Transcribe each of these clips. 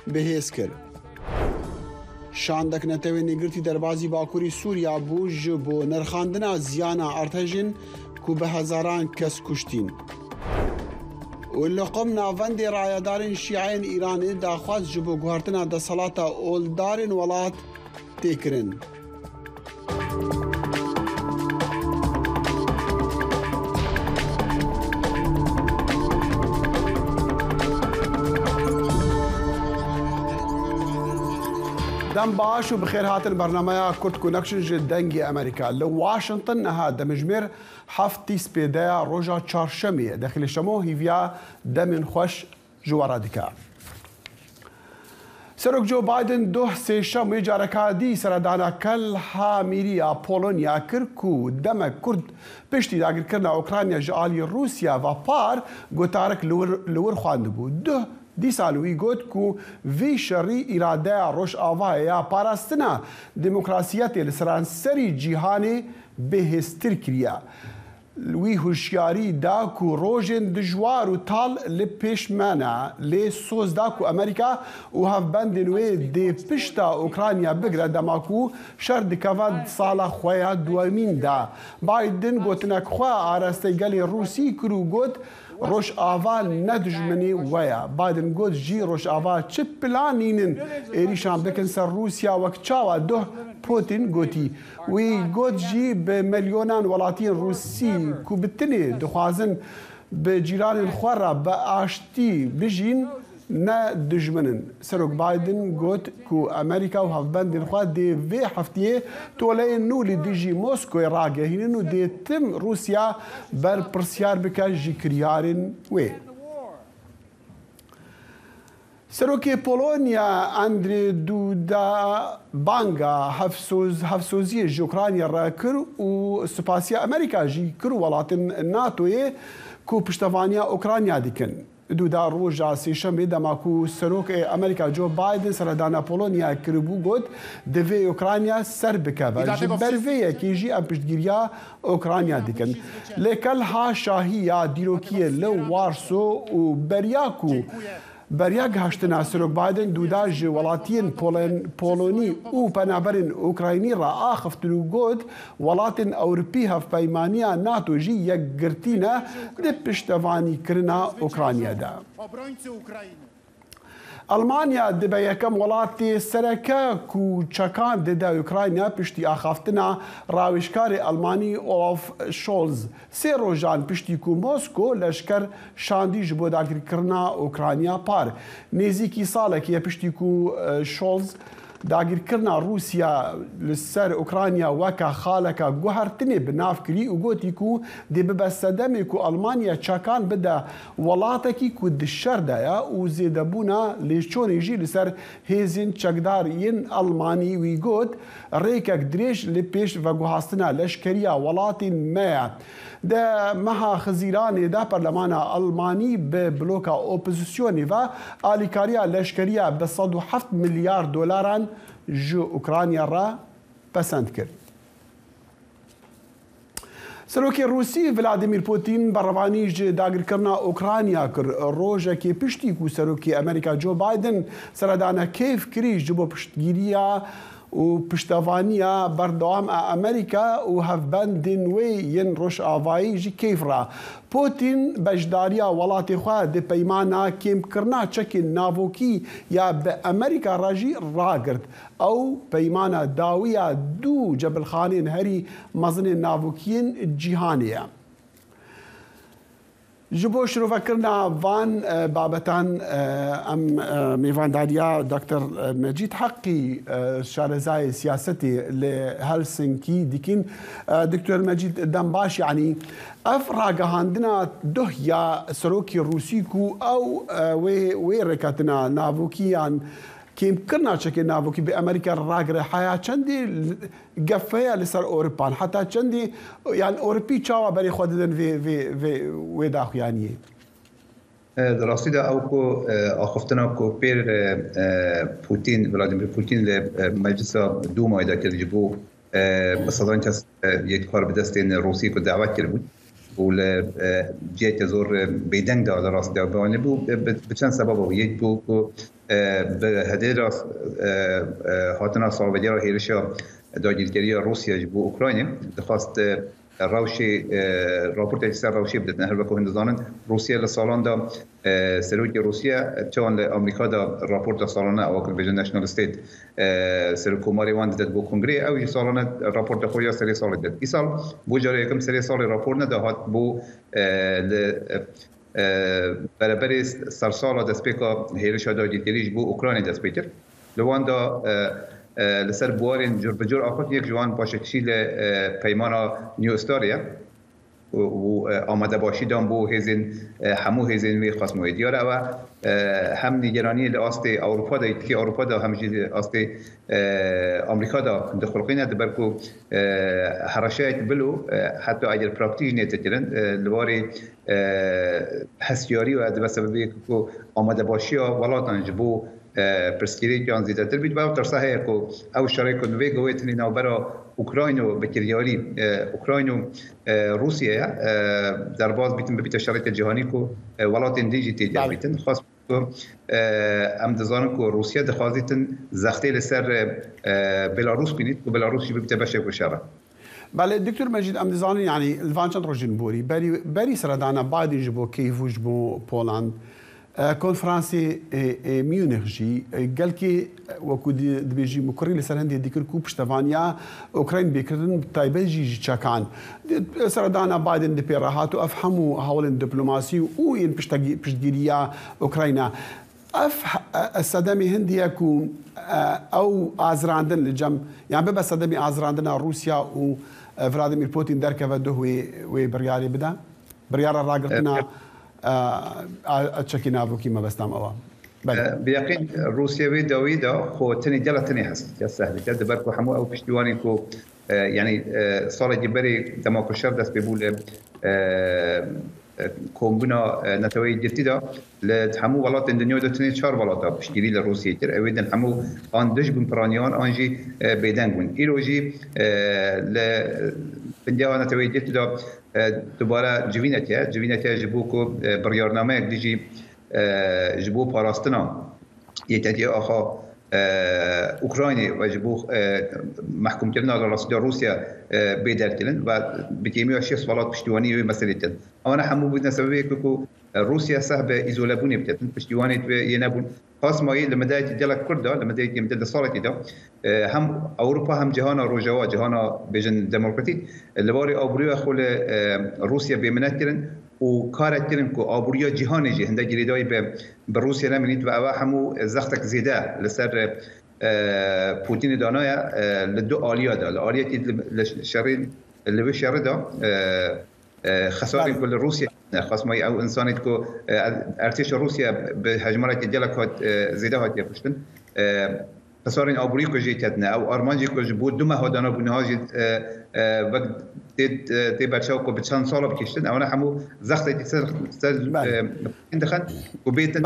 بهێز کرد. شاندەك نەتەوێ نێگرتی دەربازی باکووری سووریا بوو ji بۆ نرخاندنا زیانە ئەرتەژین ku bi hezaran kes kuştîn. Li qom navendê rayedarên Şîayên Îranê daxwaz ji bo guhertina desalata oldarên welat tê kirin. دم باش و بخير هاتن برنامج كرد كونكشن جدنجي أمريكا لواشنطن نها دمجمير حفتي سبيدايا روجا چارشمي داخل شمو هيفيا دمن خوش جوارادكا سروك جو بايدن دوه سيشم جاركا دي سردانا كل حاميريا بولونيا كركو دم كرد بشتي داخل كرنا أوكرانيا جالي روسيا و بار گوتارك لور خواندبو ده دیسالوی گوت کو وی شری اراده روش آواه یا پاراستنا دموکراسیت لسرانسری جیهانی بهستر کریا. وی هوشیاری دا کو روژن دجوار و تال لپیشمانا لی سوز دا کو امریکا و هف بندنوی دی پشتا اوکرانیا بگره دماکو شرد کود سالا خویا دوامین دا. بایدن گوتنک خواه آرسته گلی روسی کرو گوت روش آوا ندجمنی ویا. بایدن گوت جی روش آوا چه پلانینن ایریشان بکن سر روسیا وک چاوا دو پوتین گوتی. وی گوت جی به میلیونان ولاتین روسی کو بتنی دخوازن به جیران الخوارا به آشتی بجین نه دجمنن. سروک بایدن گوت کو امریکا و هفبند الخواه دی وی هفتیه توله نولی دیجی موسکوی راگه هینن و دی تم روسیا بر پرسیار بکا جی کریارن وی. سروکی پولونیا اندری دودا بانگا هفسوزی جوکرانیا را کر و سپاسیا امریکا جی کر ولاتن ناتوی کو پشتوانیا اوکرانیا دیکن. دودا روژا سیشنبه دماکو سروک امریکا جو بایدن سردانا پولونیا کربو گوت دوی اوکرانیا سر بکه و جبرویه که جی ام پشتگیریا اوکرانیا دیکن. لیکل ها شاهی یا دیروکیه لو وارسو و بریاکو بریا گهشتنا سروک بایدن دودا جی ولاتین پولونی او پنابرین اوکراینی را آخفتلو گود ولاتین اوروپی هف پیمانیا ناتو جی یک گرتینه ده پشتوانی کرنا اوکرانیا دا. ألمانيا دبا يكم ولاتي سركا كو چكان ددا اوكرانيا پشتي آخافتنا راوشكاري ألماني أولف شولز سي روجان پشتي كو موسكو لشكر شاندي جبو داخل كرنا اوكرانيا بار نزيكي سالك يا پشتي كو شولز داگیر کرنا روسیا لسر اوکرانیا وکا خالکا گوهرتنی بناف کری و گوتی کو دی ببستدمی کو آلمانیا چاکان بده ولاتا کی کو دشر دایا و زیدبونا لیشونی جی لسر هیزین چکدار ین آلمانی وی گوت ریکک دریش لپیش و گوهاستنا لشکریا ولاتی میا ده مها خزیرانی ده پرلمان آلمانی به بلوکا اپوزیسیونی و آلیکاریا لشکریا به 107 میلیارد دلاران جو اوکرانیا را پسند کرد. سروکی روسی ولادیمیر پوتین بروانی داگر کرنا اوکرانیا کر روزه که پشتی کو سروکی امریکا جو بایدن سردانه کیف کریش جبو پشتگیریا و پشتوانیا بردوام امریکا و هفبندن وی ین روش آوایی جی کیف را پوتین بجداریا ولاتی خواه ده پیمانا کم کرنا چک ناوکی یا به امریکا راجی راگرد او پیمانا داویا دو جبل خانین هری مزن ناوکین جیهانیه. جبو شروع فكرنا وان بابتان ام ميفان داريا دكتور مجيد حقي شارزاي سياستي لهلسنكي ديكين دكتور مجيد دمباش يعني افراغ عندنا ده يا سروكي روسيكو او ويركاتنا نافوكيان كيم كنا شكل نافوكي بأمريكا راجر حياة چندي قفية لسر أوروبان حتى چندي يعني أوروبي شاوا بري خودن في وداخ يعني دراستی دا او کو آخفتنا کو پیر پوتین ولادیمیر پوتین لمجلس دوما دا که جبو بصدان کس یک کار به دست روسی کو دعوت کرد بود ولا جيت زور بيدنگ دا راس دا بانه بو بچند سبب یک بو بهدر هاتنا سالوادی را هیرشا داگیرگری روسیه بو اوکراین دخواست روشی راپورت اکثر روشی بدت نه هر هندزانن روسیه لسالان دا سروک روسیه چون آمریکا دا راپورت سالانه اوکل ویژن نشنال استیت سرکوماری وان داد بو کنگره او سالانه راپورت خویا سری سال داد این سال بو جاری یکم سری سال راپورت ندهات بو برابر سرسال دسپیکا هیرش داگیرگریش بو اوکراین دسپیکر لوان دا لسر بوارین جور بجور آخر یک جوان باشکشی پیمان نیو استاریا و آمده باشی دام بو هزین همو هزین وی خصموی دیاره و هم نگرانی لاست اروپا دا که اروپا دا همجی لاست آمریکا دا دخلقی نده برکو حرشایت بلو حتی اگر پراکتیج نیتکرن لواری حسیاری و به سببی که آمده باشی ولاتن جبو پرسکری که آن زیاده تر بید و ترسه که او شرایط نوی گویتنی نو برا اوکراین و بکریاری اوکراین و روسیه در باز بیتن ببیت شرایط جهانی که ولات اندیجی تیجا بیتن خاص ام دزانم که روسیه دخوازیتن زخته لسر بلاروس بینید که بلاروس جی ببیت بشه بشاره. بله دكتور مجید ام دزانم يعني الفانشان روجين بوري بري سردانا بايدن جبو كيف جبو بولند كونفرانسي ميونخ جي قال كي وكو دبيجي مكري لسرهندي ديكر كو بشتفانيا اوكراين بيكرن تايبه جي تشاكان سردانا بايدن دي بيراهات افهموا هول الدبلوماسي وين بشتغيريا اوكراينا الصدمي هندي يكون او ازراندن لجم يعني بس صدمي ازراندن روسيا و فلاديمير بوتين دركه ودوه وي برياري بدا بريار راغرتنا اتشكينا بو كيما بس تام اوام بيقين روسيا ويدا خو تني جلتني حس يا سهل جد بركو حمو او بشتواني كو يعني صار جبري دماغ الشر دس بيقول كومبنا نتوي جديدة لحمو ولات الدنيا ده تني شهر ولاتا بشتري لروسيا تر أويدن حمو آن دش بن برانيان آنجي بيدنگون إيروجي ل بنديا نتوي جديدة دوباره جوینتیا جبوکو بریارنامه دیجی جبو پاراستنا یتدی آخا اوکراینی و جبو محکوم کردن على راسد روسیا بیدار کردن و بتیمی اشیاء ولات پشتیوانی و مسئله تن. آن همو بود نسبی که روسیا صاحب ایزولابونی بتن پشتیوانی تو ینبون خاص مایی لمدت دلک کرده لمدت مدت سالتی دا هم اروپا هم جهان روجوا جهان بیشن دموکراتیک لباری آبروی خول روسیا بیمنت کردن و کارت کردن که آبروی جهانی جه هنده گریدای به روسیا نمینید و اوه همو زختک زیده لسر پوتین دانایا لدو آلیا دا آلیا که لشرین اللي شر دا خسارة كل روسيا خاص ما أو إنسانيت كو ارتش روسيا بهجمات الجلك زيادة هات يفشتن خسارة أبوريكو جيتنا أو أرمانجيكو جبود دوما هدانا بنهاج وقت تبرشوا كو بتشان صالة بكشتن أو نحمو زخت دخل وبيتن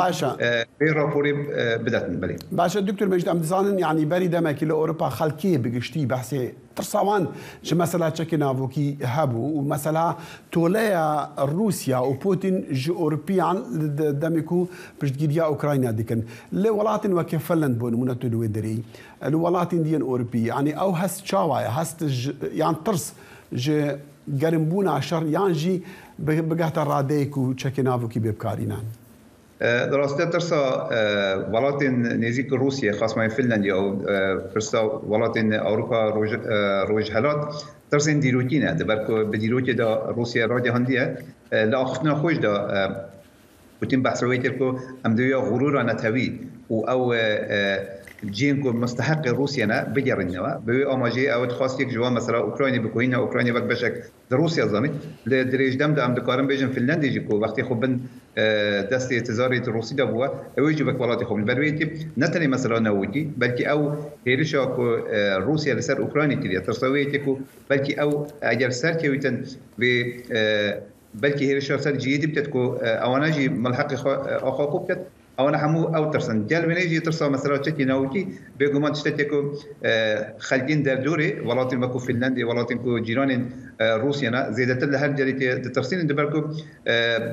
بيرابوري بدأتن بلي باشا الدكتور مجد أمدزانن يعني بري دمك لأوروبا خلقية بقشتي بحثي ترسوان شو مسألة تشكينا فوكي هابو ومسألة توليا روسيا وبوتين جو أوروبيان دمكو بشتجيريا أوكرانيا ديكن لولاتن وكفلند بون منتو دويدري الولاتن ديان أوروبي يعني أو هست شاوايا هست يعني ترس جي قرنبونا عشر يعني جي بقهت الراديكو تشكينا فوكي ببكارينان دراسته ترسا ولاتن نزيك روسيا خاص ما فنلندا او فرسا ولاتن اوروبا روج حالات ترسين ديروتينا دبركو بديروتي دا روسيا راجع هنديه لا اختنا خوش دا بوتين بحثويتكو امدويا غرور نتوي او جينكو مستحق روسيا بجرنوا بي اماجي او خاص يك جوا مثلا اوكرانيا بكوينا اوكرانيا وقت بشك روسيا زاني لدريج دم دا ام دكارم بيجن فنلندا جيكو وقت خوبن دست اعتذاري روسيا بوا اويجي بكولاتي خوب البرويتي نتني مثلا نوتي بلكي او هيرشا كو روسيا لسر اوكرانيا كده ترسويتكو بلكي او اجر سركي ويتن بلكي هيرشا سر جيدي بتتكو اواناجي ملحق اخاكو بتت او همو او ترسن جل ونيجي ترسا مثلا تشكي ناوتي بيجومان تشتكو خلدين در دوري ولاتن مكو فنلندي ولاتن كو جيران روسيا زيادة لهر جريتي ترسين دبركو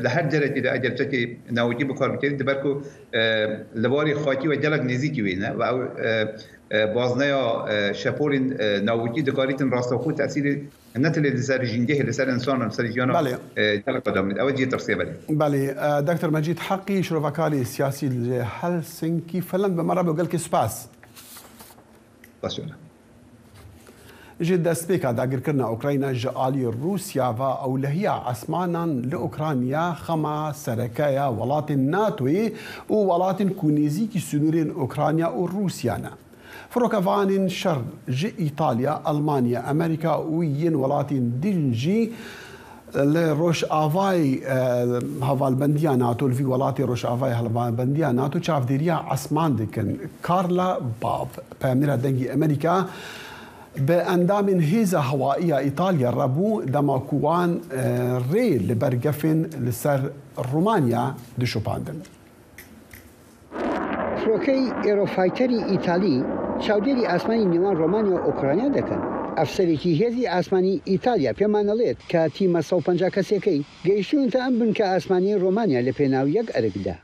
لهر جريتي دا اجل تشكي ناوتي بكار بكير دبركو لباري خاكي وجلك نزيكي وينا او بازنايا شابورين ناوتي دكاريتن راستاخو تاثير النتل اللي صار جنجه اللي صار انسان اللي صار جيانا جلك قدام اوجي ترسيه بله دكتور مجید حقی شروفکاری سیاسی هلسنکی فنلند بمره بقول که سپاس جد دەستپێکە داگیرکردنا ئۆکراینە ji aliyê Rûsya ve ewlehiya esmanan li Ukrayna xema serekaya welatên NATOyê û welatên ku nêzîkî sunûrên Ukrayna û Rûsya ne. Firokevanên şer ji İtalya, Almanya, Amerîka û yên welatên din jî li rojavayê hevalbendiya NATO li vî welatê rojavayê hevalbendiya NATO çavdêriya esman dikin. Karla Bav, peyamnêra dengê Amerîka به اندام هیزا هوایی ایتالیا ربو دماکوان ری لبرگفن لسر رومانیا دشوپاندن. فروکی ایروفایتری ایتالی چاودێری ئاسمانی نێوان ڕۆمانیا و ئۆکراینیا دەکەن. ئەفسەرێکی هێزی ئاسمانی ئیتالیا پێمانەڵێت کە تیمە 150 کەسێکەی گەیشتونتە ئەم بنکە ئاسمانی ڕۆمانیا لە پێناو یەک ئەرکدا.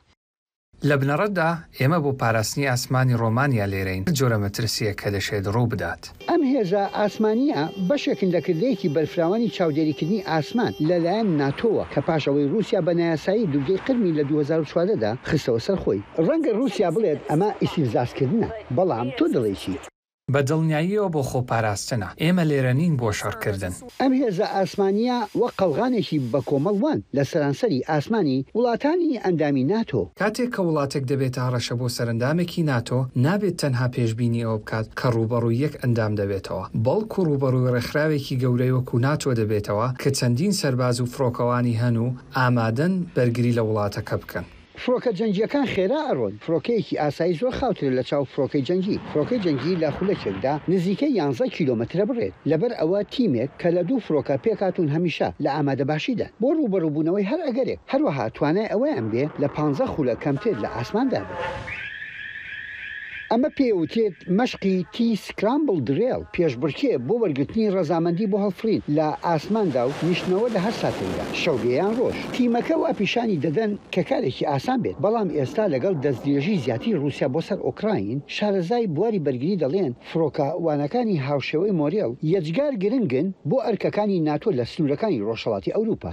لە بنەڕەتدا ئێمە بۆ پاراستنی ئاسمانی ڕۆمانیا لێرەین جۆرە مەترسیە کە دەشێت ڕوو بدات. ئەم هێزە ئاسمانیە بەشێکن لەکردەیەکی بەرفراوانی چاودێریکردنی ئاسمان لەلایەن ناتۆوە کە پاشەوەی رووسیا بە نایاسایی دوورگەی قرمی لە 2014دا خستەوە سەر خۆی. ڕەنگە رووسیا بڵێت ئەمە ئیسیفزازکردنە، بەڵام تۆ دەڵێیچی؟ بە دڵنیاییەوە بۆ خۆپاراستنە ئێمە لێرە نین بۆ شەڕکردن. ئەم هێزە ئاسمانیە وەک قەڵغانێکی بە کۆمەڵوان لە سەرانسەری ئاسمانی وڵاتانی ئەندامی ناتۆ. کاتێک کە وڵاتێک دەبێتە هەڕەشە بۆ سەرنجامێکی ناتۆ نابێت تەنها پێشبینی ئەوە بکات کە ڕوبەڕووی یەک ئەندام دەبێتەوە، بەڵکو ڕوبەڕووی ڕێکخراوێکی گەورەی وەکو ناتۆ دەبێتەوە کە چەندین سەرباز و فڕۆکەوانی هەن و ئامادەن بەرگری لە وڵاتەکە بکەن. فڕۆکە جەنگیەکان خێرا ئەڕۆن. فڕۆکەیەکی ئاسایی زۆر خاوترە لە چاو فڕۆکەی جەنگی. فڕۆکەی جەنگی لە خولەکێکدا نزیکەی 11 کیلۆمەترە بڕێت. لەبەر ئەوە تیمێک کە لە دوو فڕۆکە پێکاتون هەمیشە لە ئامادەباشیدا بۆ ڕوبەڕووبوونەوەی هەر ئەگەرێک. هەروەها توانای ئەوەیان بێ لە 15 خولە کەمتر لە ئاسماندا بێت. ئەمە پێوتێت مەشقی تی سکرامبل درێڵ پێشبڕکێ بۆ وەرگرتنی ڕەزامەندی بۆ هەڵفرین لە ئاسماندا و نیشتنەوە لە هەر ساتێکدا شەوگەیان ڕۆژ. تیمەکە وا پیشانی دەدەن کە کارێکی ئاسان بێت، بەڵام ئێستا لەگەڵ دەستدرێژی زیاتی رووسیا بۆ سەر ئۆکراین شارەزای بواری بەرگری دەڵێن فڕۆکە وانەکانی هاوشێوەی مۆریێڵ یەجگار گرنگن بۆ ئەرکەکانی ناتۆ لە سنوورەکانی ڕۆژهەڵاتی ئەوروپا.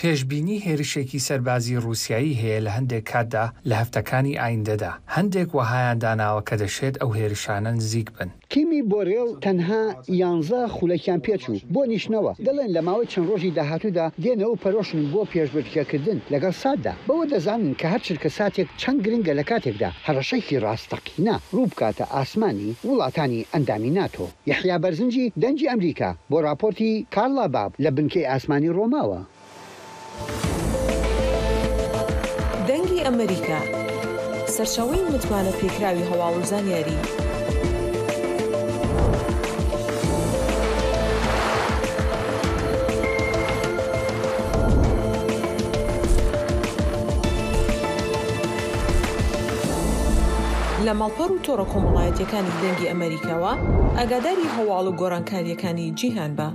پێشبینی هێرشێکی سەربازی رووسایی هەیە لە هەندێک کاتدا لە هەفتەکانی ئایندەدا. هەندێک وەهایان داناوە کە دەشێت ئەو هێرشانە نزیک بن. تیمی بۆڕێڵ تەنها 11 خولەکیان پێچوو بۆ نیشتنەوە. دەڵێن لە ماوەی چەند ڕۆژی داهاتوودا دێنەوە پەرۆشن بۆ پێشبڕکێکردن لەگەڵ ساددا. بەوە دەزانن کە هەر چرکە ساتێک چەند گرنگە لە کاتێکدا هەڕەشەیەکی ڕاستەقینە ڕوو بکاتە ئاسمانی وڵاتانی ئەندامی ناتۆ. یەحیا بەرزنجی دەنجی ئەمریکا بۆ راپۆرتی کارلا باب لە بنکەی ئاسمانی ڕۆماوە. دەنگی ئەمریکا سەرچاوەی متمانە پێکراوی هەواڵ و زانیاری. لە ماڵپەڕ و تۆڕە کۆمەڵایەتیەکانی دەنگی ئەمریکاوە ئاگاداری هەواڵ و گۆڕانکاریەکانی جیهان بە.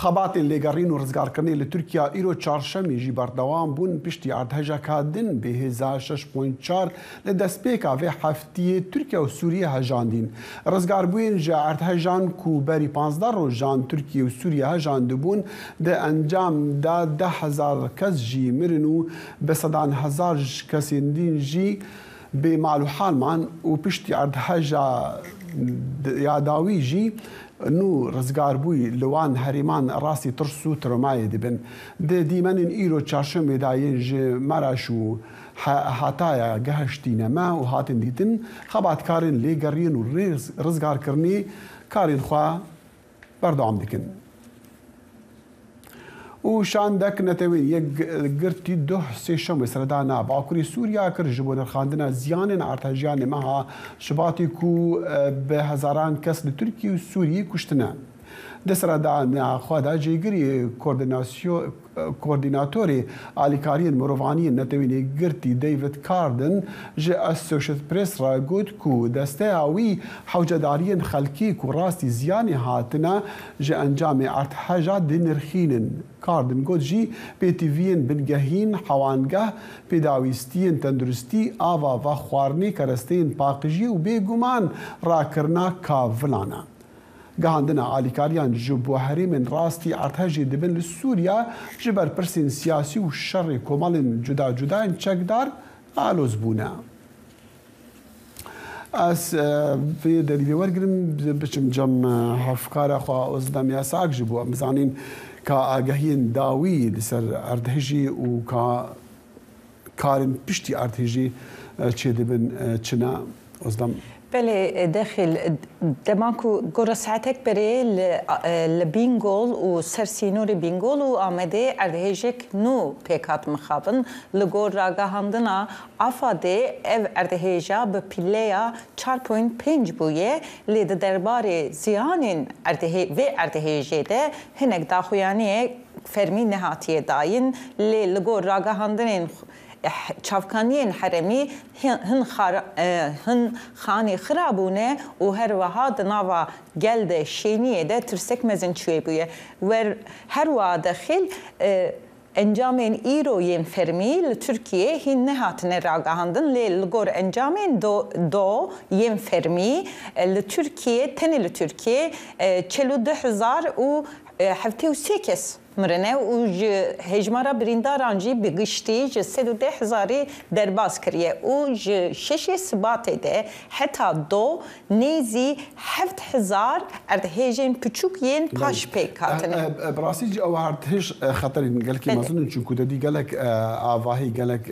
خەباتên lêgerîn û rizgarkirinê li Tirkiya îro çarşemê jî berdewam bûn piştî erdhejeka din bi hêza 6.4 li destpêka vê heftiyê Tirkiye û Sûriye hejandîn. Rizgarbûyên ji erdhejan ku berî 15 rojan Tirkiye û Sûriye hejandibûn di encam da 10,000 kes jî mirin û bi sedan hezar kesên din jî bê mal û halman û piştî erdheja ya dawî jî نو ڕزگار بووی لەوان هەرێمان ڕاستی ترس و ترۆمایە دەبن. دەدیمەنین ئیرۆ چارشەمێدایەن ژێ مەراش و هاتایە گەهشتینەمە و هاتن دیتن خەباتکارن لێگەڕین و ڕزگارکردنی کارین خوا بەردەوام دکن. و شاندەك نەتەوێت یەک گرتی دو سێشەمە سەردانا باکووری سووریا کرد ji بۆ دەرخاندنە زیانên ارتەژیانê meha şibatî ku bi hezaran kes li Tirkiye û Sûriyê kuştine. دسردا خوادا جيگري کوردیناتوری آلیکاریان مروفانی نتوینی گرتی دیوید کاردن جه اسوشیت پریس را گوت کو دسته اوی حوجداریان خلکی کو راستی زیانی هاتنا جه انجام ارتحاجا دنرخینن کاردن گوت جی پیتیوین بنگهین حوانگه پیداویستین تندرستی آوا و خوارنی کرستین پاقجی و بیگومان را کرنا کاولانا گهاندنا آلیکاریان جبو هریم راستی ارتحاجی دبن لسوریا جبر پرسین سیاسی و شر کمال جدا جدا چکدار آلوز بونا از في دليل ورقرم بشم جم هفكار أخو أصدم يا ساق جبوا مزانين كأجهين داوي لسر أرتهجي وكا كارن بشتي أرتهجي تشدبن تشنا أصدم بله داخل دماغو جرساتك بري لبينغول وسرسينوري بينغول وآمده أردهجك نو بيكات مخابن لغور راغا هندنا آفاده اف أردهجا بپیلیا 4.5 بويه لده درباره زيانين أردهجه ده هنك داخويانيه فرمي نهاتيه داين لغور راغا هندنين چافکانیان حرمی هن خانی خرابونه و هر وها دنوا جلد شینیه ده ترسک مزن چوی بویه و هر وها داخل انجامین ایروین فرمی لترکیه هن نهاتن راگاهندن لگور انجامین دو ین فرمی لترکیه تنی لترکیه 42,000 و 78 مرنه و هجمارا برینداران جی بگشتی ج 110,000 درباز کریه و ج 6 سبات ده حتی دو نیزی 7,000 اردهجین پچوک ین پاش پیک هاتنه براسي جي او هرتهش خطر قال لك مثلا چونكو ددي قال لك اواهي قال لك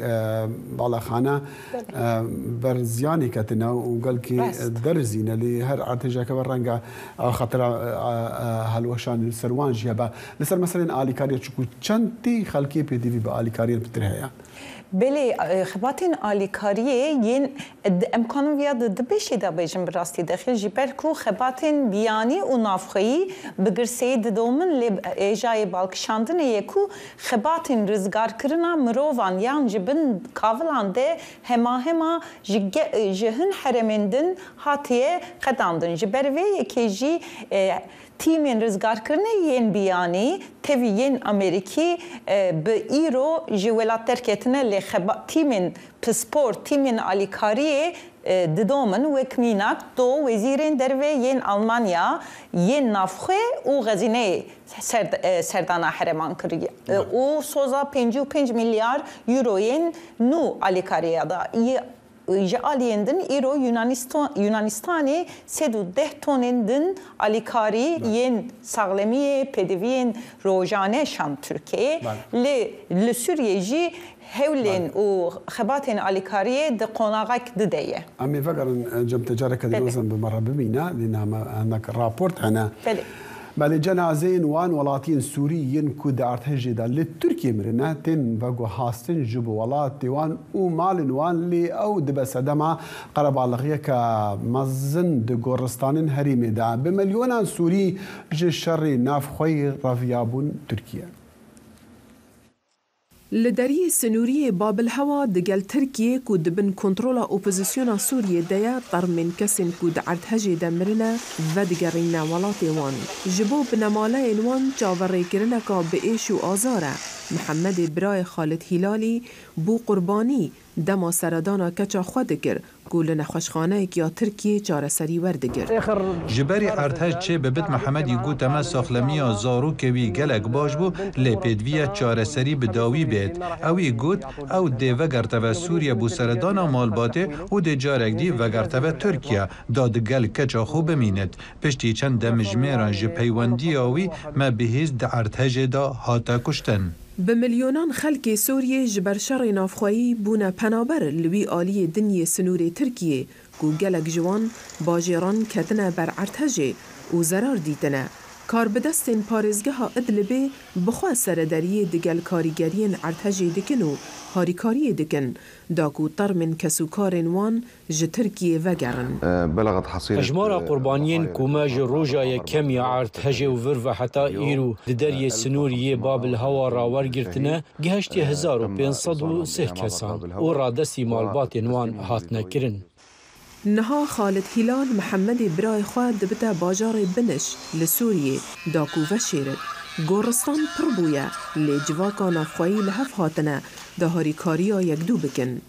بالا خانه برزياني كتنا وقال لك درزينا اللي هر ارتجا كبرنگا خطر هلوشان سروان جيبا لسر مثلا آلیکاری چکو چندی خلکی پیدیوی به آلیکاری بترهیا بله خباتین آلیکاریه ین امکانو ویاد دبیشی دا بیجم براستی داخل جبر کو خباتین بیانی و نافخی بگرسی دومن لب ایجای بالکشاندن یکو خباتین رزگار کرنا مروان یان جبن کاولان ده هما جهن حرمندن هاتیه قداندن جبر وی یکی جی تیمین رزگار کرنه ین بیانی تیوی ین امریکی به ایرو جوالات ترکتنه لخبا تیمین پسپورت تیمین آلیکاریه ددومن وکمیناک دو وزیرین دروی ین آلمانیا ین نافخه و غزینه سردانا حرمان کریه و سوزا 55 میلیارد یورو ین نو آلیکاریه دا جاليندن إيرو يونانستاني 310 تونندن آلیکاری ين ساغلمية بدوين روجانه شان تركيا لسوريا جي هولين وخباتين آلیکاریه ده قناغك دديه. أمي فكرن جم تجارة كذا مثلا بمرة بمينا لأنها هناك رابورت هنا. بله جنازين وان ولاتين سوريين كود ارتهجدا لتركيا مرنا تن بقو هاستن جبو ولات ديوان ومال وان لي او دبس دما قرب على كمزن دغورستان هريمي دا بمليون سوري جشر ناف خوي رافيابون تركيا لدري سنوري باب الهوا دقل تركيا كود بن كنترولا اوبوزيسيونا سوريا دايا طرمن كسن كود عرتهجي دمرنا ودقرينا ولاتي وان جبو بنمالاين وان جاوري كرنكا بإيشو آزارة محمد براي خالد هلالي بو قرباني دما سردانا كچا خود کر گول نخوشخانه یا ترکیه چاره سری وردگر جبری ارتش چه ببت محمدی گوت اما ساخلمی زارو کوی گلک باش بو لپیدوی چاره سری بداوی بید اوی گوت او دی وگرتو سوریا بو سردانا مالباته و دی جارک دی وگرتو ترکیه داد گل کچا خوب بمیند پشتی چند دمجمیران جپیوندی آوی ما بهیز د ارتش دا هاتا کشتن بمليونان خلق سوريا جبر شر نافخوي بونا پنابر لوي آلي دنيا سنوري تركيا كو گلك جوان باجيران كتنا بر ارتهجي و زرار ديتنا کاربدستین پارێزگەها ئیدلیبێ بخوا سەرەدەریە دگەل کاریگەریên ارتهجê dikin û harîkariyê dikin da ku termên kesûkarên wan ji Tirkiyê vegerin. Hejmara qurbaniyên ku me ji roja yekemî erdhejê û vir ve heta îro di deriyê Sinûriyê Babil Hewa rawergirtine gihiştê 1503 kesan û radestî malbatên wan hatine kirin. Niha Xalid Hilal Mihemedê birayê xwe dibite bajarê Biniş li Sûriyê da ku veşêrit. Goristan pir bûye lê civaka navxweyî li hev hatine da harîkariya yekdû bikin.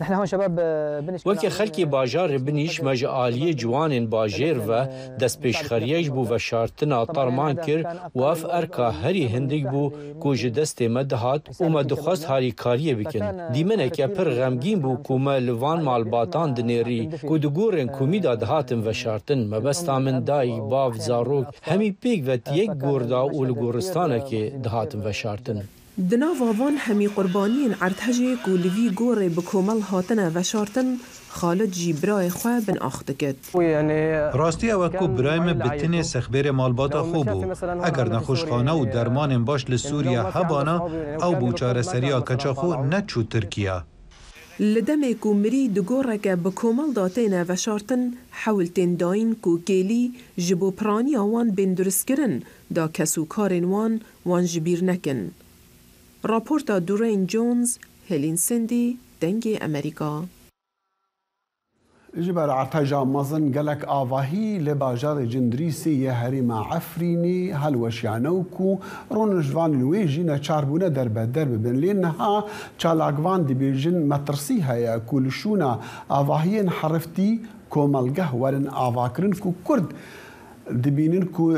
Wekî xelkê bajarê Binîş me ji aliyê ciwanên bajêr ve destpêşxeriye ji bo veşartina terman kir û ev erka herî hindik bû ku ji destê me dihat û me dixwast harîkariyê bikin. Dîmeneke pir xemgîn bû ku me li van malbatan dinêrî ku di gorên komî da dihatin veşartin mebesta min dayîk bav zarok hemî pêk vetiyek gorda û li goristanekê dihatin veşartin. Di nava van hemî qurbaniyên erdhejê ku li vî gorê bi komel hatine veşartin, Xalid jî birayê xwe bin ax dikit. Rastî ew ku birayê me bi tinê sexbêrê malbata xwe bû. Eger nexweşxane û dermanên baş li Sûriya hebana, ew bû çareseriya keça xwe neçû Tirkiye. Li demê ku mirî di goreke bi komel da têne veşartin, hewiltên dayîn ku kêlî ji bo piraniya wan bên duristkirin da kesûkarên wan ji bîr nekin. Raporta Durain Jones, Helene Sindhi, Dengê Amerîka. Ji ber ارتجا mezin gelek avahî li bajarê Cindrîsê yê herêma Efrînê helweşiyane û ku rûnişvanên wê jî neçarbûne derbeder bibin. Lê niha çalakvan dibêjin metirsî heye ku li şûna avahiyên heriftî komelgeh werin avakirin ku Kurd dibînin ku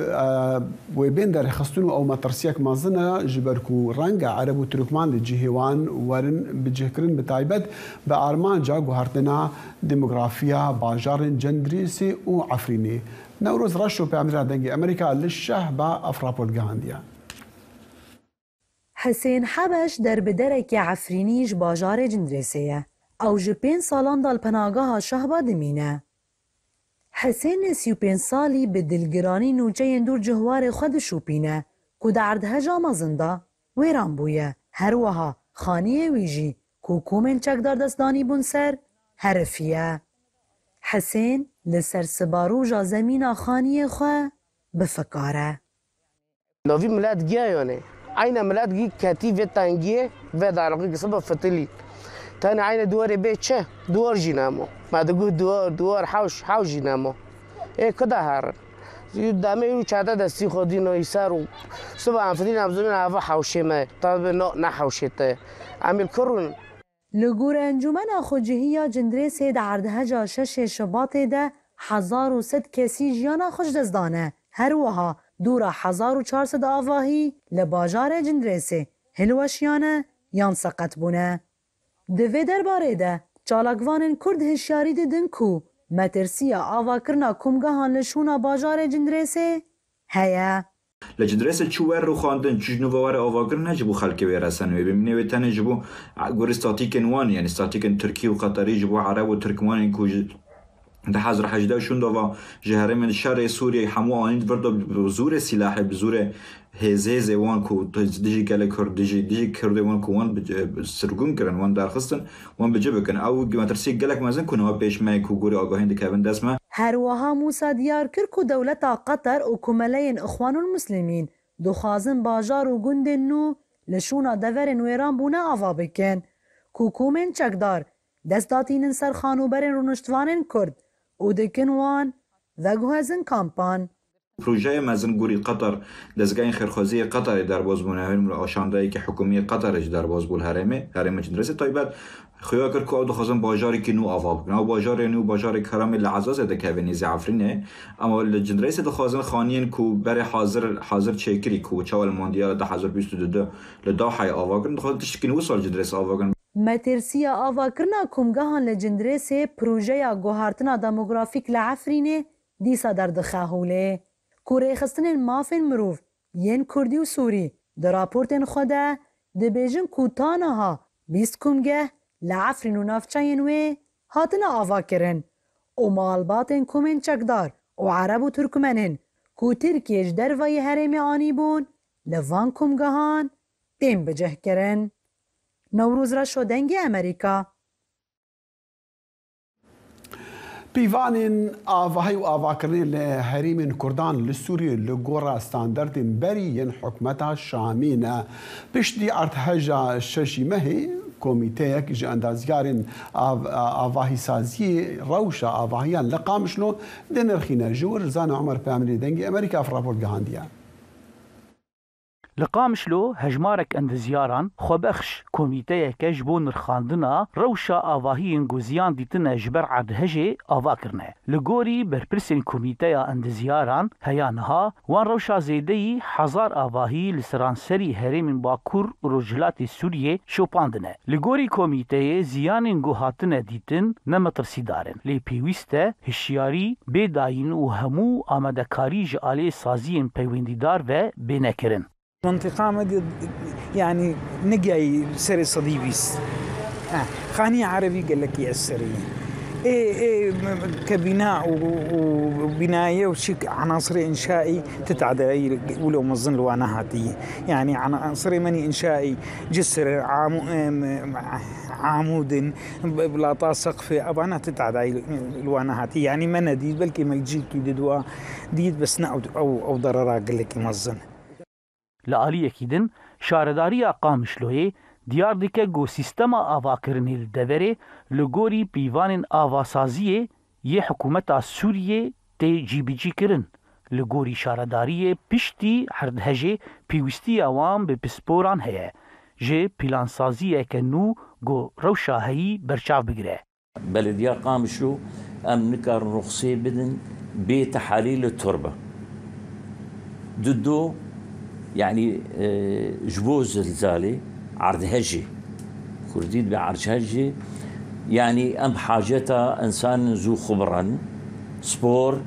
wê bên derxistin û ew metirsiyek mezin e ji ber ku renga Ereb û Tirkman li cihê wan werin bicihkirin bi taybet bi armanca guhertina demografiya bajarên Cindrîsê û Efrînê. Newroz reş û peyamêra dengê Amerîka li şehba ev rapor gihandiye. Hesên Hebeş derbiderekî Efrînî ji bajarê Cindrêsê ye. Ew ji 5 salan dal penagaha şehba dimîne. Hesên 35 salî bi dilgiranî nûçeyên dûr ji hwarê xwe dişûpîne ku di erdheja mezin da wêran bûye. Her wiha xaniyê wî jî ku komên çekdar destdanî bûn ser herifiye. Hesên li ser sibarûja zemîna xaniyê xwe bifikare. Navî milet giya yane. Ayna milet gî ketî vê tengiyê vê dalaqî kisiba fitilî. Tane ayna duwarê bê çe duwar jî nemo. Ma digu duwar hew jî nemo. Ê kida herin. Demê û çete destî xwedî nayîser û siba enfidîn emzimên heva hewşê me tabe ne hewşê te. Em ê kirûn. Li gor encûmena xwecihîya Cindrêsê di erdheja şeşê Şibatê de 1100 kesî jiyana xwe ji dest dane. Her wiha dûra 1400 avahî li bajarê Cindrêsê hilweşiyane yan seqet bûne. Di vê derbarê de çalakvanên Kurd hişyarî didin ku metirsiya avakirina komgehan li şûna bajarê Cindrêsê heye. Li Cindrêsê çû wer û xwandin çi ji nû were avakirin ne ji bo xelkê wê resen wê bimîne wê tenê ji bo gorî statîkên wan yani statîkên Tirkî û Qeterî ji bo Ereb û Tirkmanên ku ji di 2018 şûn dava ji herêmên şerê Sûriyê hemû anîn vir da bi zûrê silahê bi zûrê hêzê wan ku dijî gelek Kurd dijî Kurdê wan ku wan sirgûn kirin wan derxistin wan bi cî bikin ew metirsî gelek mezin ku niha pêşmeyê ku gorî agahîn dikevin dest me. Her wiha Musa diyar kir ku dewleta Qeter û kumeleyên Ixwanul Muslimîn dixwazin bajar û gundên nû li şûna deverên wêran bûne ava bikin ku komên çekdar dest datînin ser xanûberên rûniştvanên Kurd û dikin wan veguhezin kampan. Projeyê mezin gorî Qeter dezgehên xêrxwaziyê Qeterê derbas bûne hevên aşandayekî hikûmiyê Qeterê ji derbas bû herêmê Cindrêsê taybet xuya kir ku ew dixwazin bajarekî nû ava bikin. Ew bajarê nû bajarek Herêmê li Ezazê dikeve nêzî Efrînê ama li Cindrêsê dixwazin xaniyên ku berê hazir çêkirî ku çawa li Mondiyala 2022 li Daheyê ava kirin dixwazin tiştekî wî sal Cindrêsê ava kirin. Metirsiya avakirina komgehan li Cindrêsê projeya guhartina demografîk li Efrînê dîsa derdixe hûlê. Ku rêxistinên mafên mirov yên Kurdî û Sûrî di raportên xwe de dibêjin ku taniha 20 komgeh li Efrîn û navçeyên wê hatine avakirin û malbatên komên çekdar û Ereb û Tirkmenên کو ترکیش دروای هرم آنی بون لوان کمگهان دیم بجه کرن. نوروز را شدنگ امریکا. پیوانین آواهی و آواکرنی لحریم کردان لسوری لگورا ستاندردین بری حکمت شامینه پشتی ارتهجا ششی مهی کمیته یک جه اندازگارین آواهی سازی روشا آواهیان لقامشلو دنرخینه جور زان عمر پیامنی دنگی امریکا فرابورد گهاندیه. لقامشلو هجمارك اند زياران خوبخش كوميتيه كجبون رخاندنا روشا آواهين گوزيان ديتنا جبر عد هجي آواكرنه لغوري برپرسين كوميتيه اند زياران هيانها وان روشا زيدي حزار آواهي لسرانسري هرم باكور رجلات سوريه شوپاندنه لغوري كوميتيه زيانين گوهاتنه ديتن نمترسي دارن لي پيوسته هشياري بيداين و همو آمدكاري جالي سازين پيونديدار و بينكرن منطقة مدي يعني نجاي سري صديبيس خاني عربي قال لك يا السري كبناء وبناية وشيك عناصر إنشائي تتعدى ولو مظن الوانهاتي يعني عناصر مني إنشائي جسر عمود بلاطة سقف أبانا تتعدى الوانهاتي يعني ما نديد بلكي ملجيك يددوا ديد بس أو ضررا قال لك مظن لآلیه کیدن شارداری قامشلوی دیار دیگه گو سیستم آواکرنی لدوره لگوری پیوان آواسازی یه حکومت سوریه تی جی بی جی کرن لگوری شارداری پشتی هردهجه پیوستی عوام به پسپوران هیه جه پلانسازی که نو گو روشاهی برچاو بگره. بلدیه قامشلو ام نکار رخصی بدن به تحلیل التربه ددو يعني جبو زلزالي عرض هجي كرديد بعرض هجي يعني ام حاجتها انسان ذو خبرا سبور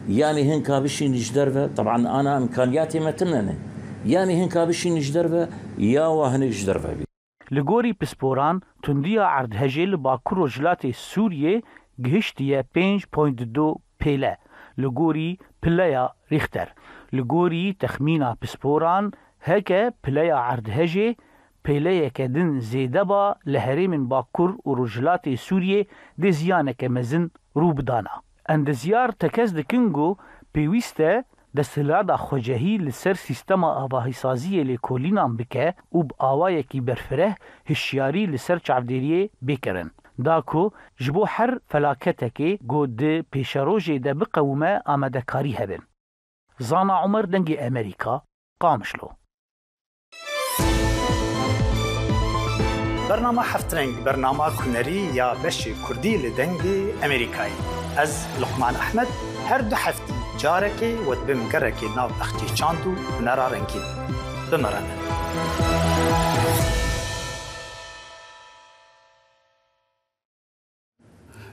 يعني هنكا بشي نجدربه طبعا انا امكانياتي ما تمننه يعني هنكا بشي نجدربه يا وهن نجدربه لغوري بسبوران تنديا عرض هجي لباكور رجلات سوريا گهشتيه 5.2 بيلا لغوري بلايا ريختر لگوری تخمینا پسپوران هکه پلیا عرض هجه پلیا کدن زیده با لهری من باکور و رجلات سوریه ده زیانه که مزن رو بدانا. اند زیار تکز دکنگو پیوسته دستلادا خوجهی لسر سیستم آواهی سازی لیکولینان بکه و با آوای کی برفره هشیاری لسر چعبدیریه بکرن. داکو جبو هر فلاکته که گود پیشروجه ده بقومه آمده کاری هبن. زانا عمر دنگی امریکا قامشلو برنامه هفترنگ برنامه کنری یا بشی کردی لدنگی امریکایی از لقمان احمد هر دو هفتی جارکی و بمگرکی ناو اختی چاندو نرارنگی بمرانه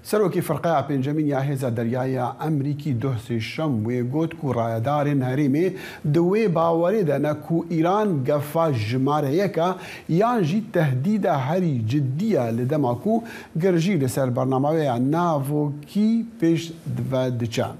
سروکی فرقه پنجمین یا هزا دریای امریکی دوست شم و گوت کو رایدارین هریمی دوی باوری دانه کو ایران گفا جماره یکا یان جی تهدید هری جدیه لدما کو گرجی لسر برنامه ناو کی پیش و دچان.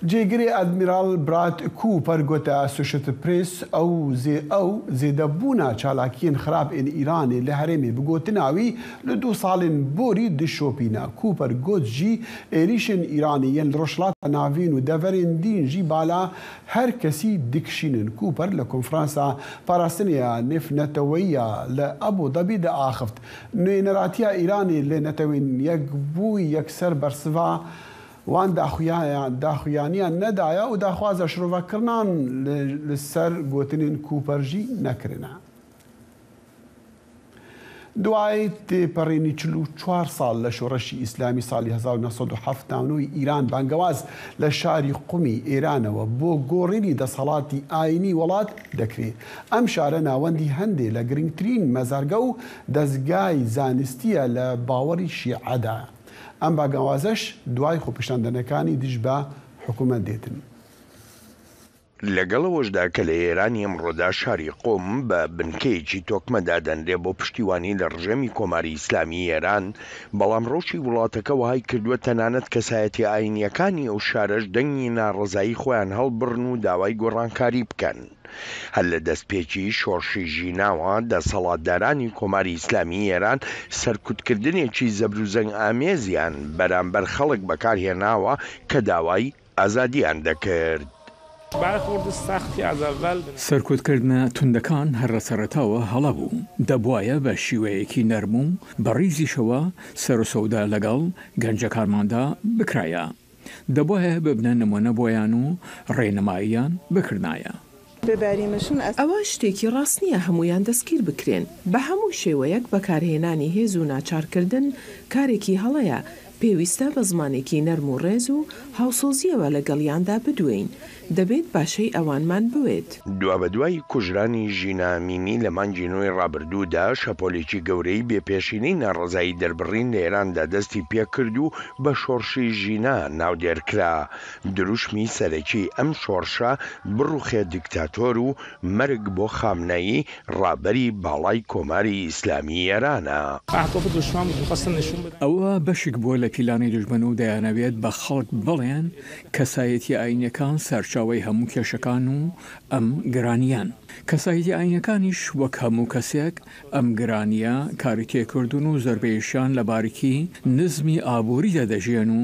جيجري ادميرال براد كوبر قوتا سوشيت بريس او زيدبونا چالاكين خراب ان ايراني لهرمي بقوتناوي لدو صالين بوري دشوبينا كوبر قوت جي اريشن ايراني ين رشلات نافين ودفرين دين جي بالا هر كسي دكشين كوبر لكونفرانسا باراستنيا نفنتوية لابو ظبي دا اخفت نراتيا ايراني لنتوين يقبوي يكسر برسفا وان داخویانی ندایا و داخواز شروع کردن لسر گوتنین کوپرجی نکرنا. دوای تپرینی 44 سال لشورشی اسلامی سالی 1907 نوی ایران بانگواز لشاری قومی ایران و بو گورینی دسالاتی آینی ولات دکری. ام شاره ناوندی هنده لگرینگترین مزارگو دزگای زانستیه لباوری شیعه دا. ام باگوازش دوای خوپشاندنکانی دیج با حکومت دیتن. لەگەڵەوەشدا کە لە ئێرانی ئەمڕۆدا شاری قۆم بە بنکەیەکی تۆکمەدا دەنرێ بۆ پشتیوانی لە ڕژێمی کۆماری ئیسلامی ئێران، بەڵام ڕۆژی وڵاتەکە وهای کردووە تەنانەت کەسایەتی ئاینیەکانی ئەو شارەش دەنگی ناڕەزایی خۆیان هەڵبڕن و داوای گۆڕانکاری بکەن. هەر لە دەستپێکی شۆڕشی ژیناوە دەسەڵاتدارانی کۆماری ئیسلامی ئێران سەرکوتکردنێکی زەبروزەنگ ئامێزیان بەرامبەر خەڵک بەکارهێناوە کە داوای ئازادیان دەکرد. سەرکوتکردنە توندەکان هەر سەرەتاوە هەڵە بوو، دەبوایە بە شیوەیەکی نەرم و بە ڕیزیشەوە سەرسەودا لەگەڵ گەنجەکارماندا بکرایە، دەبوایە ببنە نمونە بۆیان و ڕێنماییان بکردایە. ئەوە شتێکی ڕاست نییە هەمویان دەستگیر بکرێن، بە هەموو شێوەیەک بەکارهێنانی هێز و ناچارکردن کارێکی هەڵەیە، پێویستە بە زمانێکی نەرم و ڕێز و هاوسۆزیەوە لەگەڵیاندا بدوێین، دەبێت باشەی ئەوانمان بوێت. دوا بە دوای کوژرانی ژینامینی لە مانگی نوێی ڕابردوودا شەپۆلێکی گەورەی بێپێشینەی ناڕەزایی دەربڕین لە ئێراندا دەستی پێکرد و بە شۆڕشی ژینا ناودێرکرا. دروشمی سەرەکی ئەم شۆڕشە بڕوخێ دیکتاتۆر و مەرگ بۆ خامنەیی ڕابەری باڵای کۆماری ئیسلامی ئێرانە. ئەوە بەشێک بووە لە پیلانی دژمن و دەیانەوێت بە خەڵک بڵێن کەسایەتی ئاینیەکان سەرچاوی هەموو کێشەکان و ئەم گرانیان. کەسایەتی ئاینەکانیش وەک هەموو کەسێک ئەم گرانیە کاری تێکردون و زۆربەیشان لە باریکی نزمی ئابووریدا دەژێن و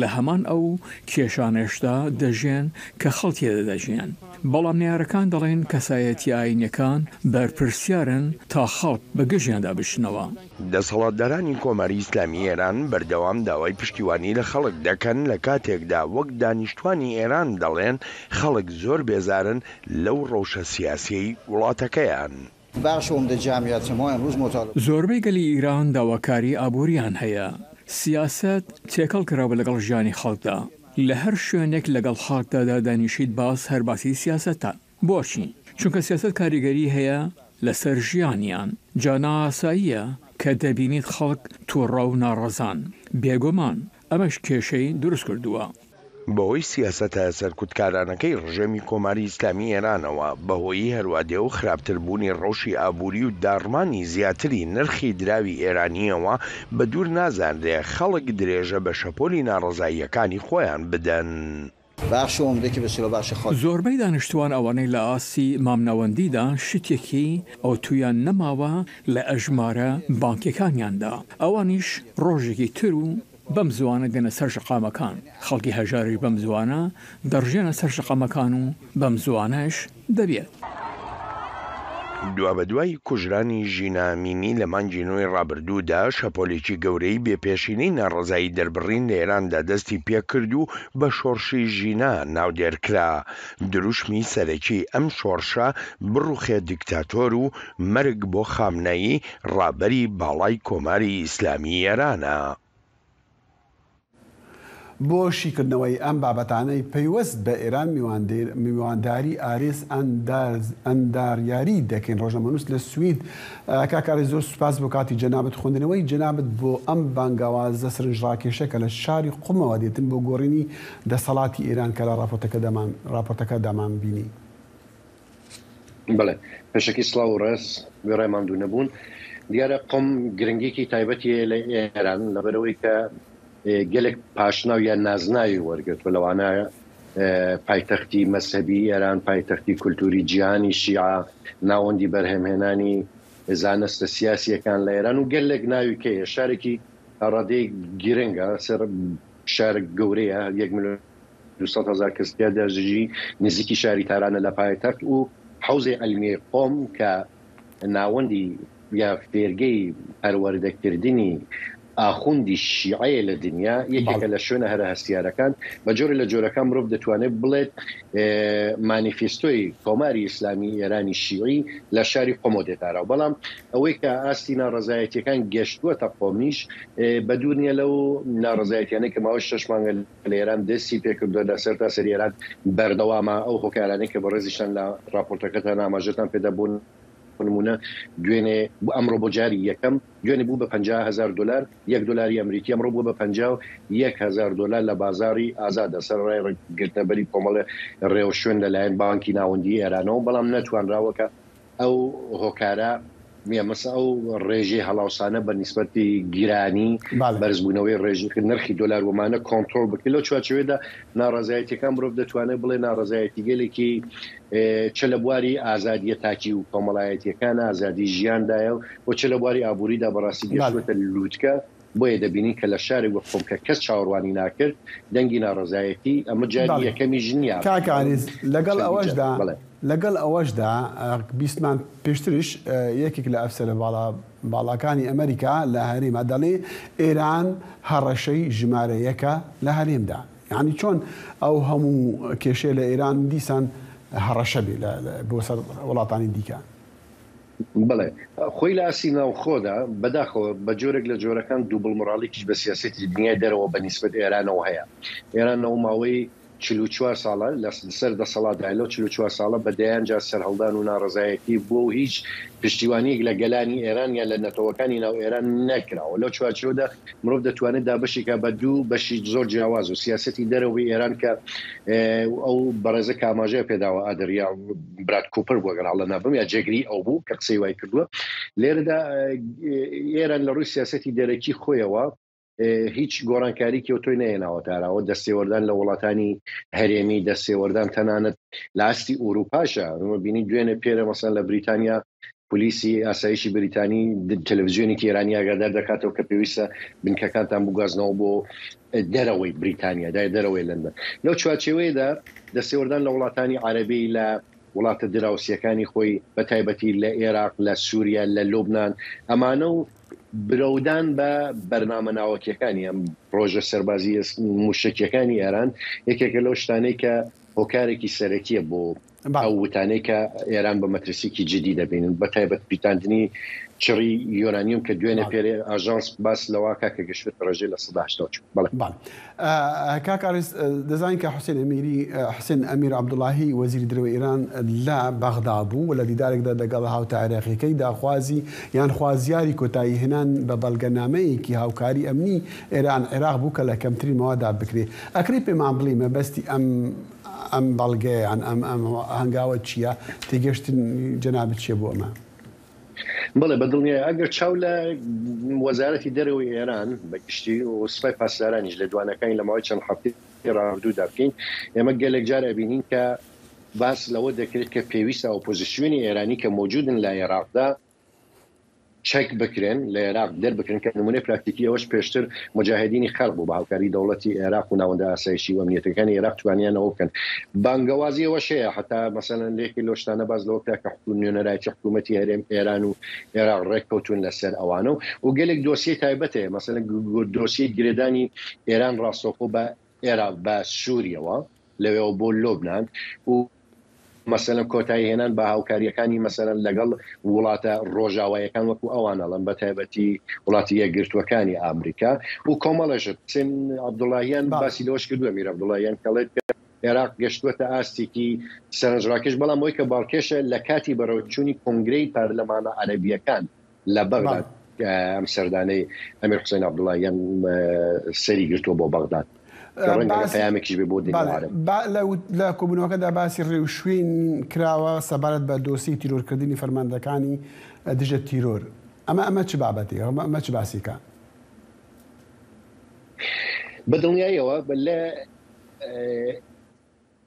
لە هەمان ئەو کێشانێشدا دەژێن کە خەڵکیێدا دەژێن. بەڵام نیارەکان دەڵێن کەسایەتی ئاینیەکان بەرپرسیارن تا خەڵک بە گەژیاندا بشنەوە. دەسەڵاتدارانی کۆماری ئیسلامی ئێران بەردەوام داوای پشتیوانی لە خەڵک دەکەن لە کاتێکدا وەک دانیشتوانی ئێران دەڵێن خەڵک زۆر بێزارن لەو ڕەوشە سیاسی وڵاتەکەیان. زۆربەی گەلی ئیران داواکاری ئابووریان هەیە. سیاست تێکەڵ کراوە لەگەڵ ژیانی خەڵکدا. لە هەر شوێنێک لەگەڵ خاکدادا دانیشیت باس هەرباسی سیاسەتە. بۆچی؟ چونکە سیاست کاریگەری هەیە لەسەر ژیانیان. جا نائاساییە کە دەبینیت خەڵک تووڕە و ناڕەزان. بێگومان ئەمەش کێشەی دروست کردووە. بەهۆی سیاسەتە سەرکوتکارانەکەی ڕژێمی کۆماری ئیسلامی ئێرانەوە بەهۆی هەروادێ و خراپتربوونی ڕەوشی ئابووری و داڕمانی زیاتری نرخی دراوی ئێرانیەوە بە دوور نازانرێ خەڵک درێژە بە شەپۆلی ناڕەزاییەکانی خۆیان بدەن. زۆربەی دانیشتوان ئەوانەی لە ئاسی مامناوەندیدا شتێکی ئەو تویان نەماوە لە ئەژمارە بانکەکانیاندا، ئەوانیش ڕۆژێکی تر و بەم زوانە دێنە سەر شقامەکان. خەڵکی هەژاری بەم زوانە دەڕژێنە سەر شقامەکان و بەم زوانەش دەبێت. دوا بە دوای کوژرانی ژینامینی لە مانگی نوێی ڕابردوودا شەپۆلێکی گەورەی بێپێشینەی ناڕەزایی دەربڕین لە ئێراندا دەستی پێکرد و بە شۆڕشی ژینا ناودێرکرا. دروشمی سەرەکی ئەم شۆڕشە بڕوخێ دیکتاتۆر و مەرگ بۆ خامنەیی ڕابەری باڵای کۆماری ئیسلامی ئێرانە. بۆ شیکردنەوەی ئەم بابەتانەی پەیوەست بە ئێران میوانداری ئارێز ئەنداریاری دەکەین. ڕۆژنامەنووس لە سوید کاکاری زۆر سوپاس بۆ کاتی جەنابەت خوێندنەوەی جەنابەت بۆ ئەم بانگاوازە سرنجڕاکێشەکە لە شاری قومەوە دێتن بۆ گۆڕینی دەسەڵاتی ئێران کە لە راپۆرتەکە دامان بینی. بڵێ پێشەکی سڵاو و ڕێز وێڕێماندوو نەبوون. دیارە قوم گرنگێکی تایبەتی لە ئێران لەبەرەوەی کە gelek paşnawiya naznayî wergirt bi lewanaya paytextî mezhebî Îran, paytextî kulturî cîhanî Şîa, nawendî berhemhênanî zanist siyasiyekan li Îran û gelek navî kê şarekî radê giring e ser şarek gewrê ye 1,200,000 kes tê jî nizîkî şarî Tehran li paytext û hewzê elmî qom ke nawendî ya fêrgeyî perwerdekirînî ئاخوندی شیعەیە لە دنیا یەکێکە لە شوێنە هەرە هەستیارەکان بە جۆری لە جۆرەکان مرۆڤ دەتوانێت بڵێت مانیفێستۆی کۆماری ئیسلامی ئێرانی شیعی لە شاری قۆمۆ دێتارەوە. بەڵام ئەوەی کە ئاستی ناڕەزایەتیەکان گەشتووەتە قۆمیش بە دوور نیە لەو ناڕەزایەتیانەی کە ماوەی 6 مانگە لە ئێران دەستی پێکردووە لە سەر تاسەری ئێران بەردەوامە ئەو هۆکارانەی کە بە ڕێزیشان لە راپۆرتەکەتان ئاماژەتان پێدەبوون نمونە دوێنێ ئەمڕۆ بۆ جاری یەکەم دوێنێ بوو بە $50,000 $1 ئەمریکی ئەمڕۆ بوو بە $51,000 لە بازاری ئازادە سەر ڕای گرتنەبەری کۆمەڵە ڕێوشوێن لەلایەن بانکی ناوەندی ئێرانەوە بەڵام نەتوانراوەکە ئەو هۆکارە مەسە ئەو ڕێژەی هەڵاوسانە بە نیسبەتی گیرانی بەرزبوونەوەی ڕێژی نرخی دۆلار ومانە کۆنتڕۆل بکە لەو چوارچەوەیدا ناڕەزایەتیەکان مرۆڤ دەتوانێت بڵێ ناڕەزایەتی گەلێکی چ لە بواری ئازادیە تاکی و کۆمەڵایەتیەکان ئازادی ژیاندایە و چ لە بواری ئابووریدا بەڕاستی گەشتوێتە لووتکە بۆیە دەبینی کە لە شارێک وە خۆم کە کەس چاوەڕوانی ناکرد دەنگی ناڕەزایەتی ئەمە جاری یەکەمی ژنیا کاکانیز لەگەڵ ئەوەشدا بیستمان پێشترش یەکێک لە ئەفسەرە باڵاکانی ئەمریکا لە هەرێمە دەڵێ ئێران هەڕەشەی ژمارە یەکە لە هەرێمدا یعنی چۆن ئەو هەموو کێشەیە لە ئێران دیسان هەڕەشە بێ بۆ سەر وڵاتانی دیکە بڵێ خۆی لە ئاسی ناوخۆدا بەداخەوە بە جۆرێک لە جۆرەکان دووبڵ مڕاڵێکیش بە سیاسەتی دنیای دەرەوە بە نیسبەت ئێرانەوە هەیە ئێرانەوە ماوەی 44 ساڵە لە سەر دەسەڵاتدایلەوە 44 ساڵە بەدەیان جا سەرهەڵدان و ناڕەزایەتی بۆ هیچ پشتیوانیەک لە گەلانی ئێران یان لە نەتەوەکانی ناو ئێران نەکراوە لەو چوارچەوەدا مرۆڤ دەتوانێت دابەشێکە بە دوو بەشی زۆر جیاواز و سیاسەتی دەرەوەی ئێران کە ئەو بەڕێزە کاماژەیە پێداوە ئادریا برات کوپر بووە گەڵ لە نابم یا جێگری ئەو بوو کە قسەی وای کردووە لێرەدا ئێران لە ڕووی سیاسەتی دەرەکی خۆیەوە هیچ گۆڕانکاری کێوتۆی نەیەناوە تاراوە دەستێوەردان لە وڵاتانی هەرێمی دەستێوەردان تەنانەت لە ئاستی ئوروپاشە بینی دوێنێ پێرە مەسەن لە بریتانیا پلیسی ئاسایشی بریتانی تەلەڤیزیۆنێکی ئێرانی ئاگادار دەکاتەوە کە پێویستە بنکەکانتان بگوازنەوە بۆ دەرەوەی بریتانیا دەرەوەی لەندەن لەو چوارچێوەیەدا دەستێوەردان لە وڵاتانی عەرەبی لە وڵاتە دراوسیەکانی خۆی بە تایبەتی لە عێراق لە سووریا لە لوبنان ئەمانە و برەودان بە بەرنامە ناوەکیەکانی ئەم ڕۆژە سەربازی موشکیەکانی ئێران یەکێکە لەو شتانەی کە هۆکارێکی سەرەکیە بۆ ئەو وتانەی کە ئێران بە مەترسیکی جدی دەبینن بە تایبەت پیتاندنی چڕی یۆرانیوم کە دوێنێ پێرێ ئاژانس باس لەواکە کە گەشت ڕێژەی لە 1970 بەڵێ کاکارس دەزانین کە حوسێن ئەمیر عەبدوڵاهی وەزیری دەرەوەی ئێران لە بەغدا بوو و لە دیدارێکدا لەگەڵ هاوتە عێراقیەکەی داخوازی یان خوازیاری کۆتایی هێنان بە بەڵگەنامەیەکی هاوکاری ئەمنی ئێران عێراق بوو کە لە کەمترین ماوەدا بکرێ ئەکری پێمان بڵێ مەبەستی ئەم بەڵگەیان ئەم هەنگاوە چییە تێگەشتن جەنابەت چیە بۆ ئەمە بڵێ بەدڵنیە ئەگەر چاو لە وەزارەتی دەرەوەی ئێران بەگشتی و سوپای پاسدارانیش لە دوانەکانی لە ماوەی چەند هەفتەی ڕابردوودا بکەین ئێمە گەلێک جار ئەبینین کە باس لەوە دەکرێت کە پێویستە ئۆپۆزیسیۆنی ئێرانی کە موجودن لە عێراقدا چەک بکرێن لە عێراق دەربکرێن کە نمونەی پراکتیکی ئەوەش پێشتر مجاهدینی خەڵق بوو بە هاوکاری دەوڵەتی عێراق و ناوەندە ئاسایشی و ئەمنیەتەکانی عێراق توانیانەوە بکەن بانگەوازی ئەوەش هەیە حتا مەسەلەن لێکی لەو شتانە باز لەوە کرا کە نوێنەرایەتی حکوومەتی هەرێم ئێران و عێراق ڕێککەوتون لەسەر ئەوانە و گەلێک دۆسیە تایبەت هەیە مەسەلەن دۆسیە گرێدانی ئێران ڕاستەوخۆ بە عێراق بە سووریەوە لەوێەوە بۆ لۆبنان و مەسەلەن کۆتایی هێنان بە هاوکاریەکانی مەسەلەن لەگەڵ وڵاتە ڕۆژاوایەکان وەکو ئەوانەڵم بە تایبەتی وڵاتی یەکگرتوەکانی ئامریکا و کۆمەڵەشت حوسێن عەبدوڵاهیان باسی لەوەش کردووە ئەمیر عەبدوڵاهیان کەڵێت عێراق گەشتوەتە ئاستێکی سەرنجڕاکێش بەڵام ئەوەی کە باڵکێشە لە کاتی بەڕێوەچوونی کۆنگرەی پارلەمانە عەرەبیەکان لە بەغداد ئەم سەردانەی ئەمیر حوسێن عەبدوڵاهیان سەری گرتووە بۆ بەغداد لە کۆبوونەوەکەدا باسی ڕێوشوێن کراوە سەبارەت بە دۆسی تیرۆرکردنی فەرماندەکانی دژە تیرۆر ئەمە چ بابەتی ئەمە چ باسیکە بەدڵنیاییەوە لە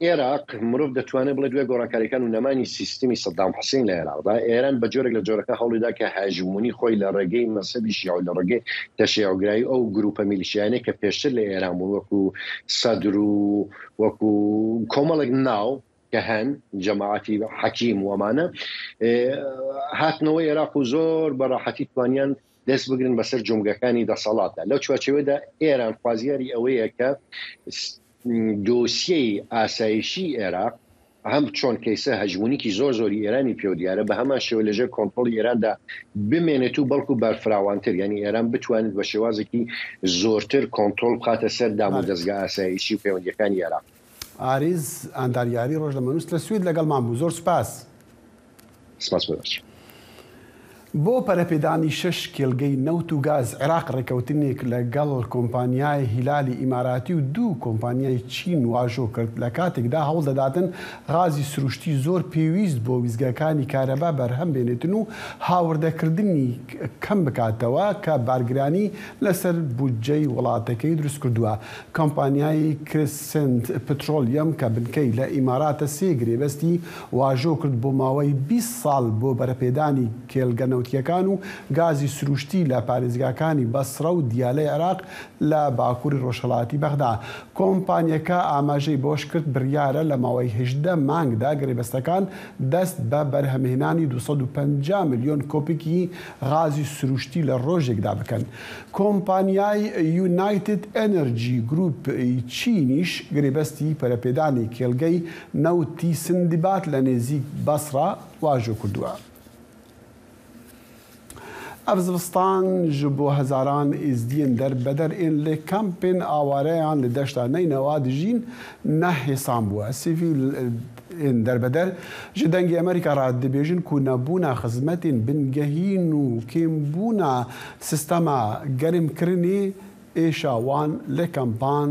عێراق مرۆڤ دەتوانێت بڵێ دوێ گۆڕانکاریەکان و نەمانی سیستمی سەدام حوسێن لە عێراقدا ئێران بە جۆرێک لە جۆرەکە هەوڵیدا کە هاژمونی خۆی لە ڕێگەی مەسەبی شیعە لە ڕێگەی تەشیعوگرایی ئەو گروپە میلیشیانەی کە پێشتر لە ئێران بوون وەکو سەدر و وەکو کۆمەڵێک ناو کە هەن جەماعەتی حەکیم وەمانە هاتنەوە عێراق و زۆر بەڕاحەتی توانیان دەست بگرن بەسەر جومگەکانی دەسەڵاتدا لەو چوارچەوەیەدا ئێران خوازیاری ئەوەیە کە دۆسیەی ئاسایشی عێراق هەم چۆن کەیسە هەژمونیکی زۆری ئێرانی پێ دیارە بە هەمان شێوە لەژێر کۆنتڕۆڵی ئێراندا بمێنێت و بەڵکو بەرفراوانتر یعنی ئێران بتوانێت بە شێوازێکی زۆرتر کۆنتڕۆڵ بخاتە سەر دام و دەستگا ئاسایشی و پەیوەندیەکانی عێراق ئاریز ئەنداریاری ڕۆژ لە مەنووس لە سوید لەگەڵمان بوو زۆر سپاس سپاس بەخش بۆ پەرەپێدانی 6 کێلگەی نەوت و گاز عێراق ڕێکەوتنێک لەگەڵ کۆمپانیای هیلالی ئیماراتی و 2 کۆمپانیای چین واژۆ کرد لە کاتێکدا هەوڵ دەداتن غازی سروشتی زۆر پێویست بۆ ویزگەکانی کارەبا بەرهەم بێنێتن و هاوردەکردنی کەم بکاتەوە کە بارگرانی لەسەر بودجەی وڵاتەکەی دروست کردووە. کۆمپانیای کرسنت پترۆلیەم کە بنکەی لە ئیماراتە 3 گرێبەستی واژۆ کرد بۆ ماوەی 20 ساڵ بۆ بەرەپێدانی کێلگە نەوتیەکان و گازی سروشتی لە پارێزگاکانی بەسرە و دیالەی عێراق لە باکووری ڕۆژهەڵاتی بەغدا. کۆمپانیەکە ئاماژەی بۆش کرد بڕیارە لە ماوەی 18 مانگدا گرێبەستەکان دەست بە بەرهەمهێنانی 250 ملیۆن کۆپێکی غازی سروشتی لە ڕۆژێکدا بکەن. کۆمپانیای یونایتد ئەنەرجی گروپ چینیش گرێبەستی پەرەپێدانی کێلگەی نەوتی سندباد لە نێزیک بەسرا واژۆ کردووە. ئەف زستان ji bo hezaran êzdiyên derbederên lê kampên awareyan li deşta Neynewa dijîn nehêsan bûye. Sivîlên derbeder ji dengê Amerîka re dibêjin ku nebûna xizmetên bingehîn û kêmbûna sistema germkirinê êşa wan lê kampan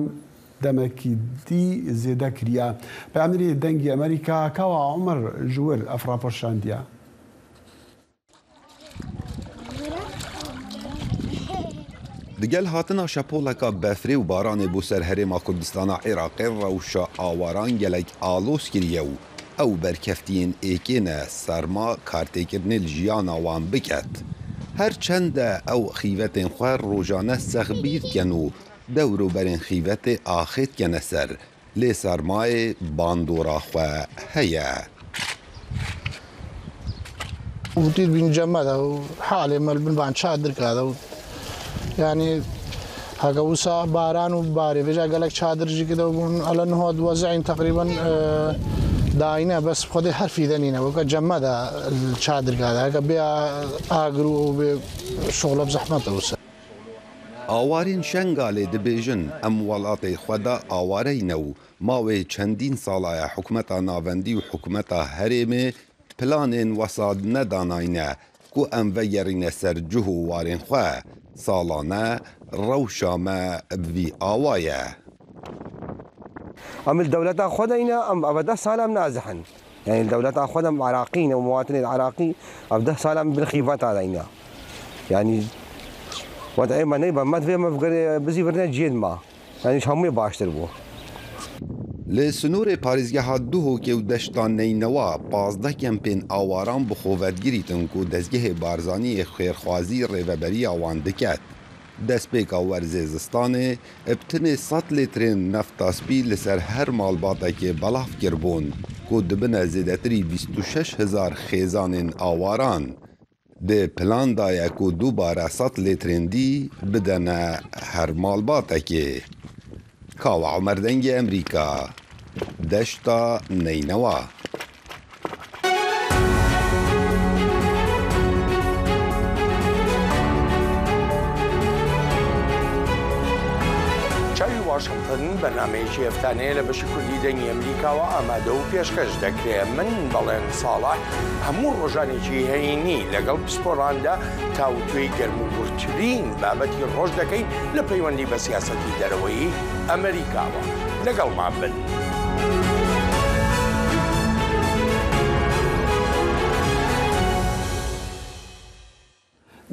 demekî dî zêde kiriye. Peyamberê dengê Amerîka Kawa Umer ji wir ev rapor şandiye. دگەل هاتنا شەپۆڵەکە بەفرێ و بارانێ بۆ سەر هەرێما کوردستانە عێراقی ڕەوشە ئاواران gelek ئالۆز کریە و ئەو بەرکەفتیên ئێکێنە سەرما کارتێکردنê li jiyana wan biket. Her çende ew xîvetên xwe rojane sexbîr dikin û dewroberên xîvetê axêt dikene ser. Lê sermayê bandora xwe heye. وتيت بنجمدها وحالي مال بنبان شادر كذا يعني هاكا وسا باران وباري فيجا قالك شادر جي كده وقول على انه هو وزعين تقريبا داينا بس خدي حرفي ذنينا وكا جمدها الشادر كذا هاكا بيا اقرو وشغله بزحمته وسا ئاوارên şengalê dibêjin em welatê xwe de awareyne û mawê çendîn salaya hikûmeta navendî û hikûmeta herêmê planên wesad nedanayne ku em vegerîne ser cih û warên xwe. ساڵانە ڕەوشە me vî awaye. ئەم الدەولەتا خۆدەینە ئەم ئەوەدە سالام نازحن يعني الدەولەتا خۆدەم عراقینە و مواطنێ عراقی ئەودە سالام بنخیڤەتا دەینە يعني وەدەئێمە نەی بەمەد vême bizî virne ciyên me yani hemûyê baştir bû. Li Snûrê parêzgeha Duhokê û deşta Neynewa 15 kempên awaran bi xwevedgirî tin ku dezgehê barzaniyê xêrxwazî rêveberiya wan diket. Destpêka werzê zistanê ibtinê 100 lîtrên nefta spî li ser her malbatekê belav kirbûn ku dibine zêdetirî 26,000 xêzanên awaran. Di plan daye ku dubare 100 lîtrên dî bidene her malbatekê. Kawa Umer dengê Amerîka deşta Neynewa. چاوی واشنگتن بەرنامەیەکی هەفتانەیە لە بەشی کوردی دەنگی ئەمریکاوە ئامادە و پێشکەش دەکرێت. من بەڵێن ساڵح هەموو ڕۆژانێکی هەینی لەگەڵ پسپۆراندا تاوتوێی گەرموگورترین بابەتی ڕۆژ دەکەین لە پەیوەندی بە سیاسەتی دەرەوەی ئەمریکاوە. لەگەڵمان بن.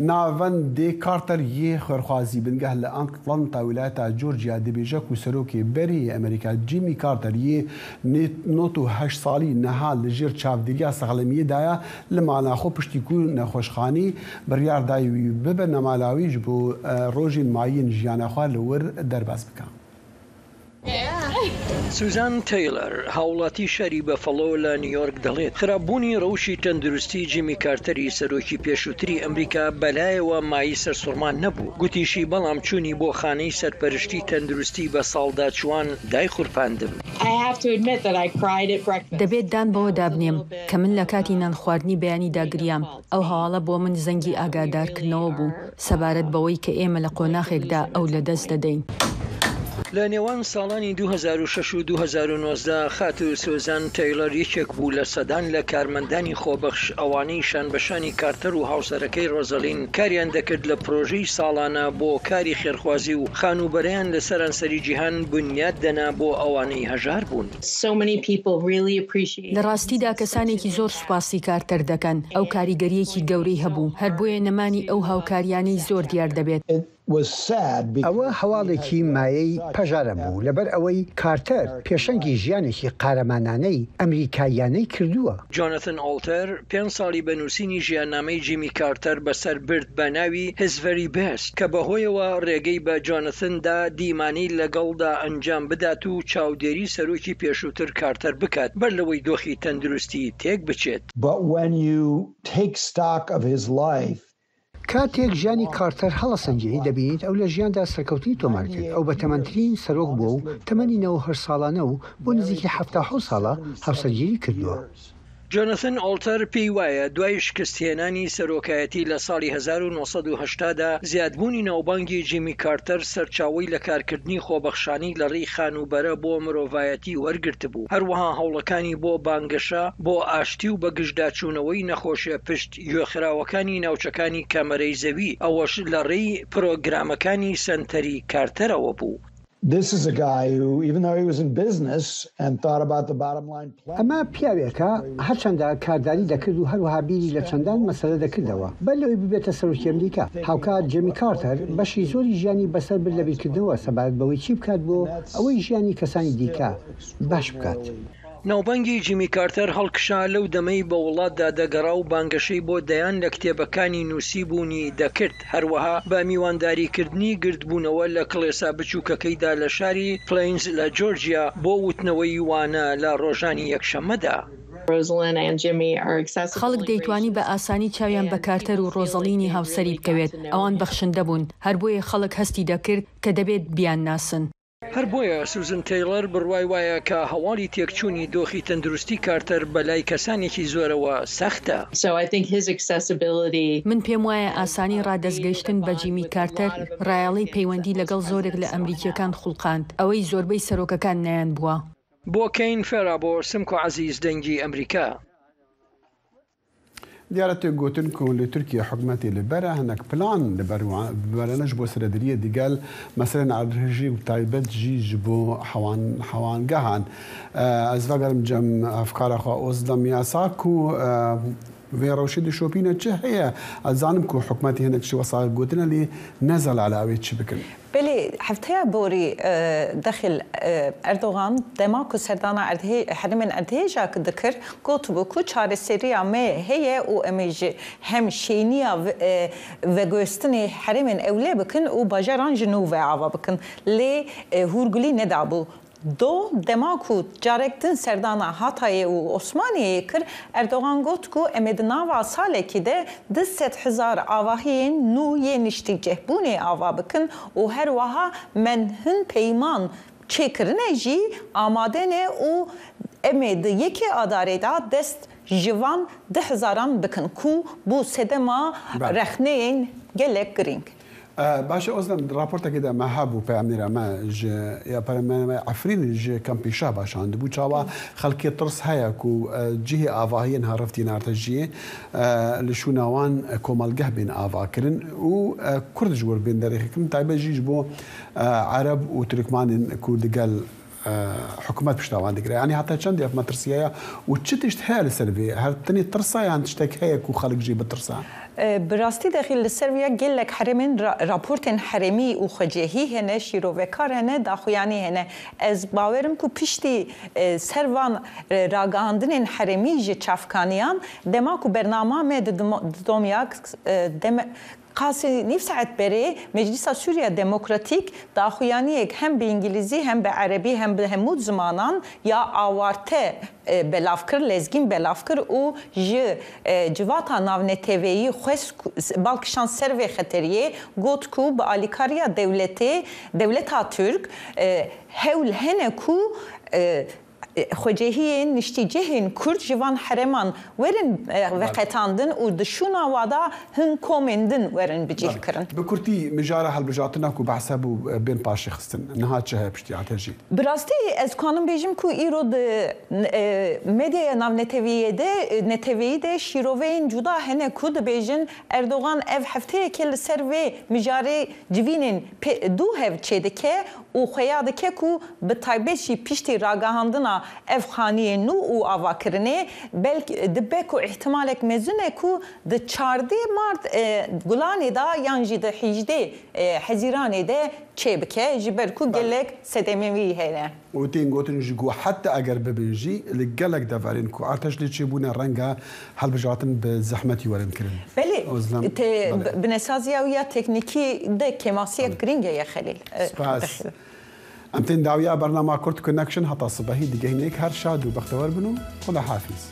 ناوەندێ کارتەر یê xêrxwazî bingeh li Atlanta wilata Georgia dibêje ku serokê berê Amerîka Jimmy Carter yê notu 8 salî niha li jêr çavdêriya sexlemiyê daye li mala xwe piştî ku nexweşxanî biryar daye wî bibe nemalawî ji bo rojên mayîn jiyana xwe li wir derbas bike. سوزان تەیلەر هاوڵاتی شاری بەفەڵۆ لە نیویۆرک دەڵێت خراپبوونی ڕەوشی تەندروستی جیمی کارتەری سەرۆکی پێشووتری ئەمریکا بەلایەوە مای سەرسوڕمان نەبوو. گوتیشی بەڵام چوونی بۆ خانەی سەرپەرشتی تەندروستی بە ساڵدا چوان دایخورپاندم. دەبێت دان بەوە دابنێم کە من لە کاتی نان خواردنی بەیانی داگریام ئەو هەواڵە بۆ من زەنگی ئاگادارکردنەوە بوو سەبارەت بەوەی کە ئێمە لە قۆناغێکدا ئەو لە دەست دەدەین. لە نێوان ساڵانی 2006 و 2019 خاتر سۆزان تەیلەر یەکێک بوو لە سەدان لە کارمەندانی خۆبەخش ئەوانەی شانبەشانی کارتەر و هاوسەرەکەی ڕۆزەلین کاریان دەکرد لە پرۆژەی ساڵانە بۆ کاری خێرخوازی و خانوبەرەیان لە سەرانسەری جیهان بنیاد دەنا بۆ ئەوانەی هەژار بوون. لە ڕاستیدا کەسانێکی زۆر سوپاسی کارتەر دەکەن ئەو کاریگەریەکی گەورەی هەبوو هەر بۆیە نەمانی ئەو هاوکاریانەی زۆر دیار دەبێت. ئەوە هەواڵێکی مایەی پەژارە بوو لەبەر ئەوەی کارتەر پێشەنگی ژیانێکی قارەمانانەی ئەمریکاییانەی کردووە. جۆنەتن ئۆڵتەر 5 ساڵی بەنووسینی ژیاننامەی جیمی کارتەر بەسەر برد بە ناوی هیز ڤەری بێست کە بەهۆیەوە ڕێگەی بە جۆنەتندا دیمانی لەگەڵدا ئەنجام بدات و چاودێری سەرۆکی پێشووتر کارتەر بکات بەر لەوەی دۆخی تەندروستی تێک بچێت. کاتێک ژیانی کارتەر هەڵەسەنجی دەبینیت ئەو لە ژیاندا سەرکەوتنی تۆمار کرد ئەو بە تەمەنترین سەرۆک بووە و تەمەنی 90 ساڵانە و بۆ نزیکی 77 ساڵە هاوسەرگیری کردووە. جۆنەتن ئۆڵتەر پێی وایە دوای شکستهێنانی سەرۆکایەتی لە ساڵی 1970دا زیادبوونی ناوبانگی جیمی کارتەر سەرچاوی لە کارکردنی خۆبەخشانی لە ڕێی خانوبەرە بۆ مرۆڤایەتی وەرگرت بوو هەروەها هەوڵەکانی بۆ بانگەشە بۆ ئاشتی و بە گشتداچوونەوەی نەخۆشیە پشت گوێخراوەکانی ناوچەکانی کەمەرەی زەوی ئەوەش لە ڕێی پرۆگرامەکانی سنتەری کارتەرەوە بوو. ئەمە پیاوێکە هەرچەندە کارداری دەکرد و هەروەها بیری لە چەندان مەسەلە دەکردەوە بەر لەوەی ببێتە سەرۆکی ئەمریکا. هاوکات جیمی کارتەر بەشی زۆری ژیانی بەسەر برد لە بیرکردنەوە سەبارەت بەوەی چی بکات بۆ ئەوەی ژیانی کەسانی دیکە باش بکات. ناوبانگی جیمی کارتەر هەڵکشا لەو دەمەی بە وڵاتدا دەگەڕا و بانگەشەی بۆ دەیان لە کتێبەکانی نووسی بوونی دەکرد هەروەها بە میوانداریکردنی گردبوونەوە لە کڵێسا بچووکەکەیدا لە شاری پلینز لە جۆرجیا بۆ وتنەوەی وانە لە ڕۆژانی یەکشەممەدا. خەڵک دەیتوانی بە ئاسانی چاویان بە کارتەر و ڕۆزەڵینی هاوسەری بکەوێت ئەوان بەخشندە بوون هەر بۆیە خەڵک هەستی دەکرد کە دەبێت بیان ناسن. هەر بۆیە سوزن تەیلەر بڕوای وایە کە هەواڵی تێکچوونی دۆخی تەندروستی کارتەر بەلای کەسانێکی زۆرەوە سەختە. من پێم وایە ئاسانی ڕادەستگەیشتن بە جیمی کارتەر ڕایەڵەی پەیوەندی لەگەڵ زۆرێک لە ئەمریکیەکان خوڵقاند ئەوەی زۆربەی سەرۆکەکان نەیان بووە. بۆ کەین فێرابۆ سمکۆ عەزیز دەنگی ئەمریکا. دیارەتێ گوتن کە لە تورکیا حکومەتی لەبەرە هەنێک پلان لەبەرەنەش بۆ سەردەریە دیگەل مەسەرەن ئاردهێژی و تایبەت ژیژ بۆ حەوانگەهان ئەز ڤەگەرم جەم ئەفکارەخوا ئۆزدەم یاساک و وێڕەوشی دشۆپینە چه هەیە ئەزانم کو حکومەتی هەنێکشی وەساڵ گوتنە لی نەزەل علاوێت چی بکەن. بله هفتەیە بۆری دەخل ئەردۆغان دەما و سەردانە حرمên erdhêja dikir got bû ku çareseriya me heye û em ji hem şêniya vegoystinê herêmên ewlê bikin û bajaran ji nû ve ava bikin lê hûrgulî nedabû. دو دماکو جارکتن سردانا هاتای و عثمانیه کر اردوغان گوت کو امد ناوا ساله کی ده 200,000 آواهین نو یه نشتی جهبونه آوا بکن و هر وها من هن پیمان چکرنه جی آماده نه و امد یکی اداره دا دست جوان 10,000 بکن کو بو سدما رخنین گلک گرینگ. باشه ئۆزدەم راپۆرتێکدا مە هەبوو پامێرە مە یا پەرمانە عفرین ژ کەمپیشا باشاند بوو چاوە خەڵکی ترس هەیە و جیهی ئاڤاهین هەڕفتی نارتەژیە لە شووناوان کۆمەلگەه بێن ئاواکردن و کوردش وەر بێن دەرێکم تایبەت ژیش بۆ عەرەب و تورکمانین کوردگەل حکومت پشتاوان دەگرێت ینی هەتا چەندی ئەف مەترسیایە و چ تشت هەیە لەسەر بێ هەرتنی ترسایان تشتێک هەیە و خەڵکژی بترسە. براستی داخل لسرویا گلک حرمین راپورتن حرمی و خجهی هنه شیروکار هنه داخویانی هنه از باورم کو پشتی سروان راگاندن حرمی ج چافکانیان دما کو برنامه مد دومیاک دم قاسی نیف ساعت بره مجلس سوریا دموکراتیک داخویانی هم به انگلیسی هم به عربی هم به همود زمانان یا آوارته بلافکر لزگین بلافکر او ج جواتا ناونه تیوی خوش بالکشان سرو خطریه گوت کو با آلیکاریا دولتا ترک هول هنه کو خوجهی نشتیجهن کرد جوان حرمان ورن وقتاندن و دشونا وادا هن کومندن ورن بجیه کرن. بکرتی مجاره هالبجاتنا کو بحسابو بین پاش خستن نهات چه پشتی عتجی. براستی از کانم بیشم کو ایرود مدیا ناو نتویده شیروین جدا هنه کود بیشن اردوغان اف هفته کل سروی مجاره جوینن دو هف چه دکه و خیاد که کو به تایبشی پشتی راگاهاندنا افخانی نو و آواکرنه بلکه دبه کو احتمالک مزنه کو د 14 مارت گلانی دا یانجی د 18 حزیرانی ده چه بکه جبر کو گلک سدموی هره و تین گوتن جگو حتی اگر ببنجی لگلک دفرین کو ارتش لچبونه رنگا هل بجاتن به زحمتی ورن کرن. بله ت بنسازی او یا تکنیکی ده کماسیت گرینگه یا خلیل. سپاس. امتن داویا برنامه کرد کنکشن حتی صبحی دیگه هنیک هر شاد و بختور بنو خدا حافظ.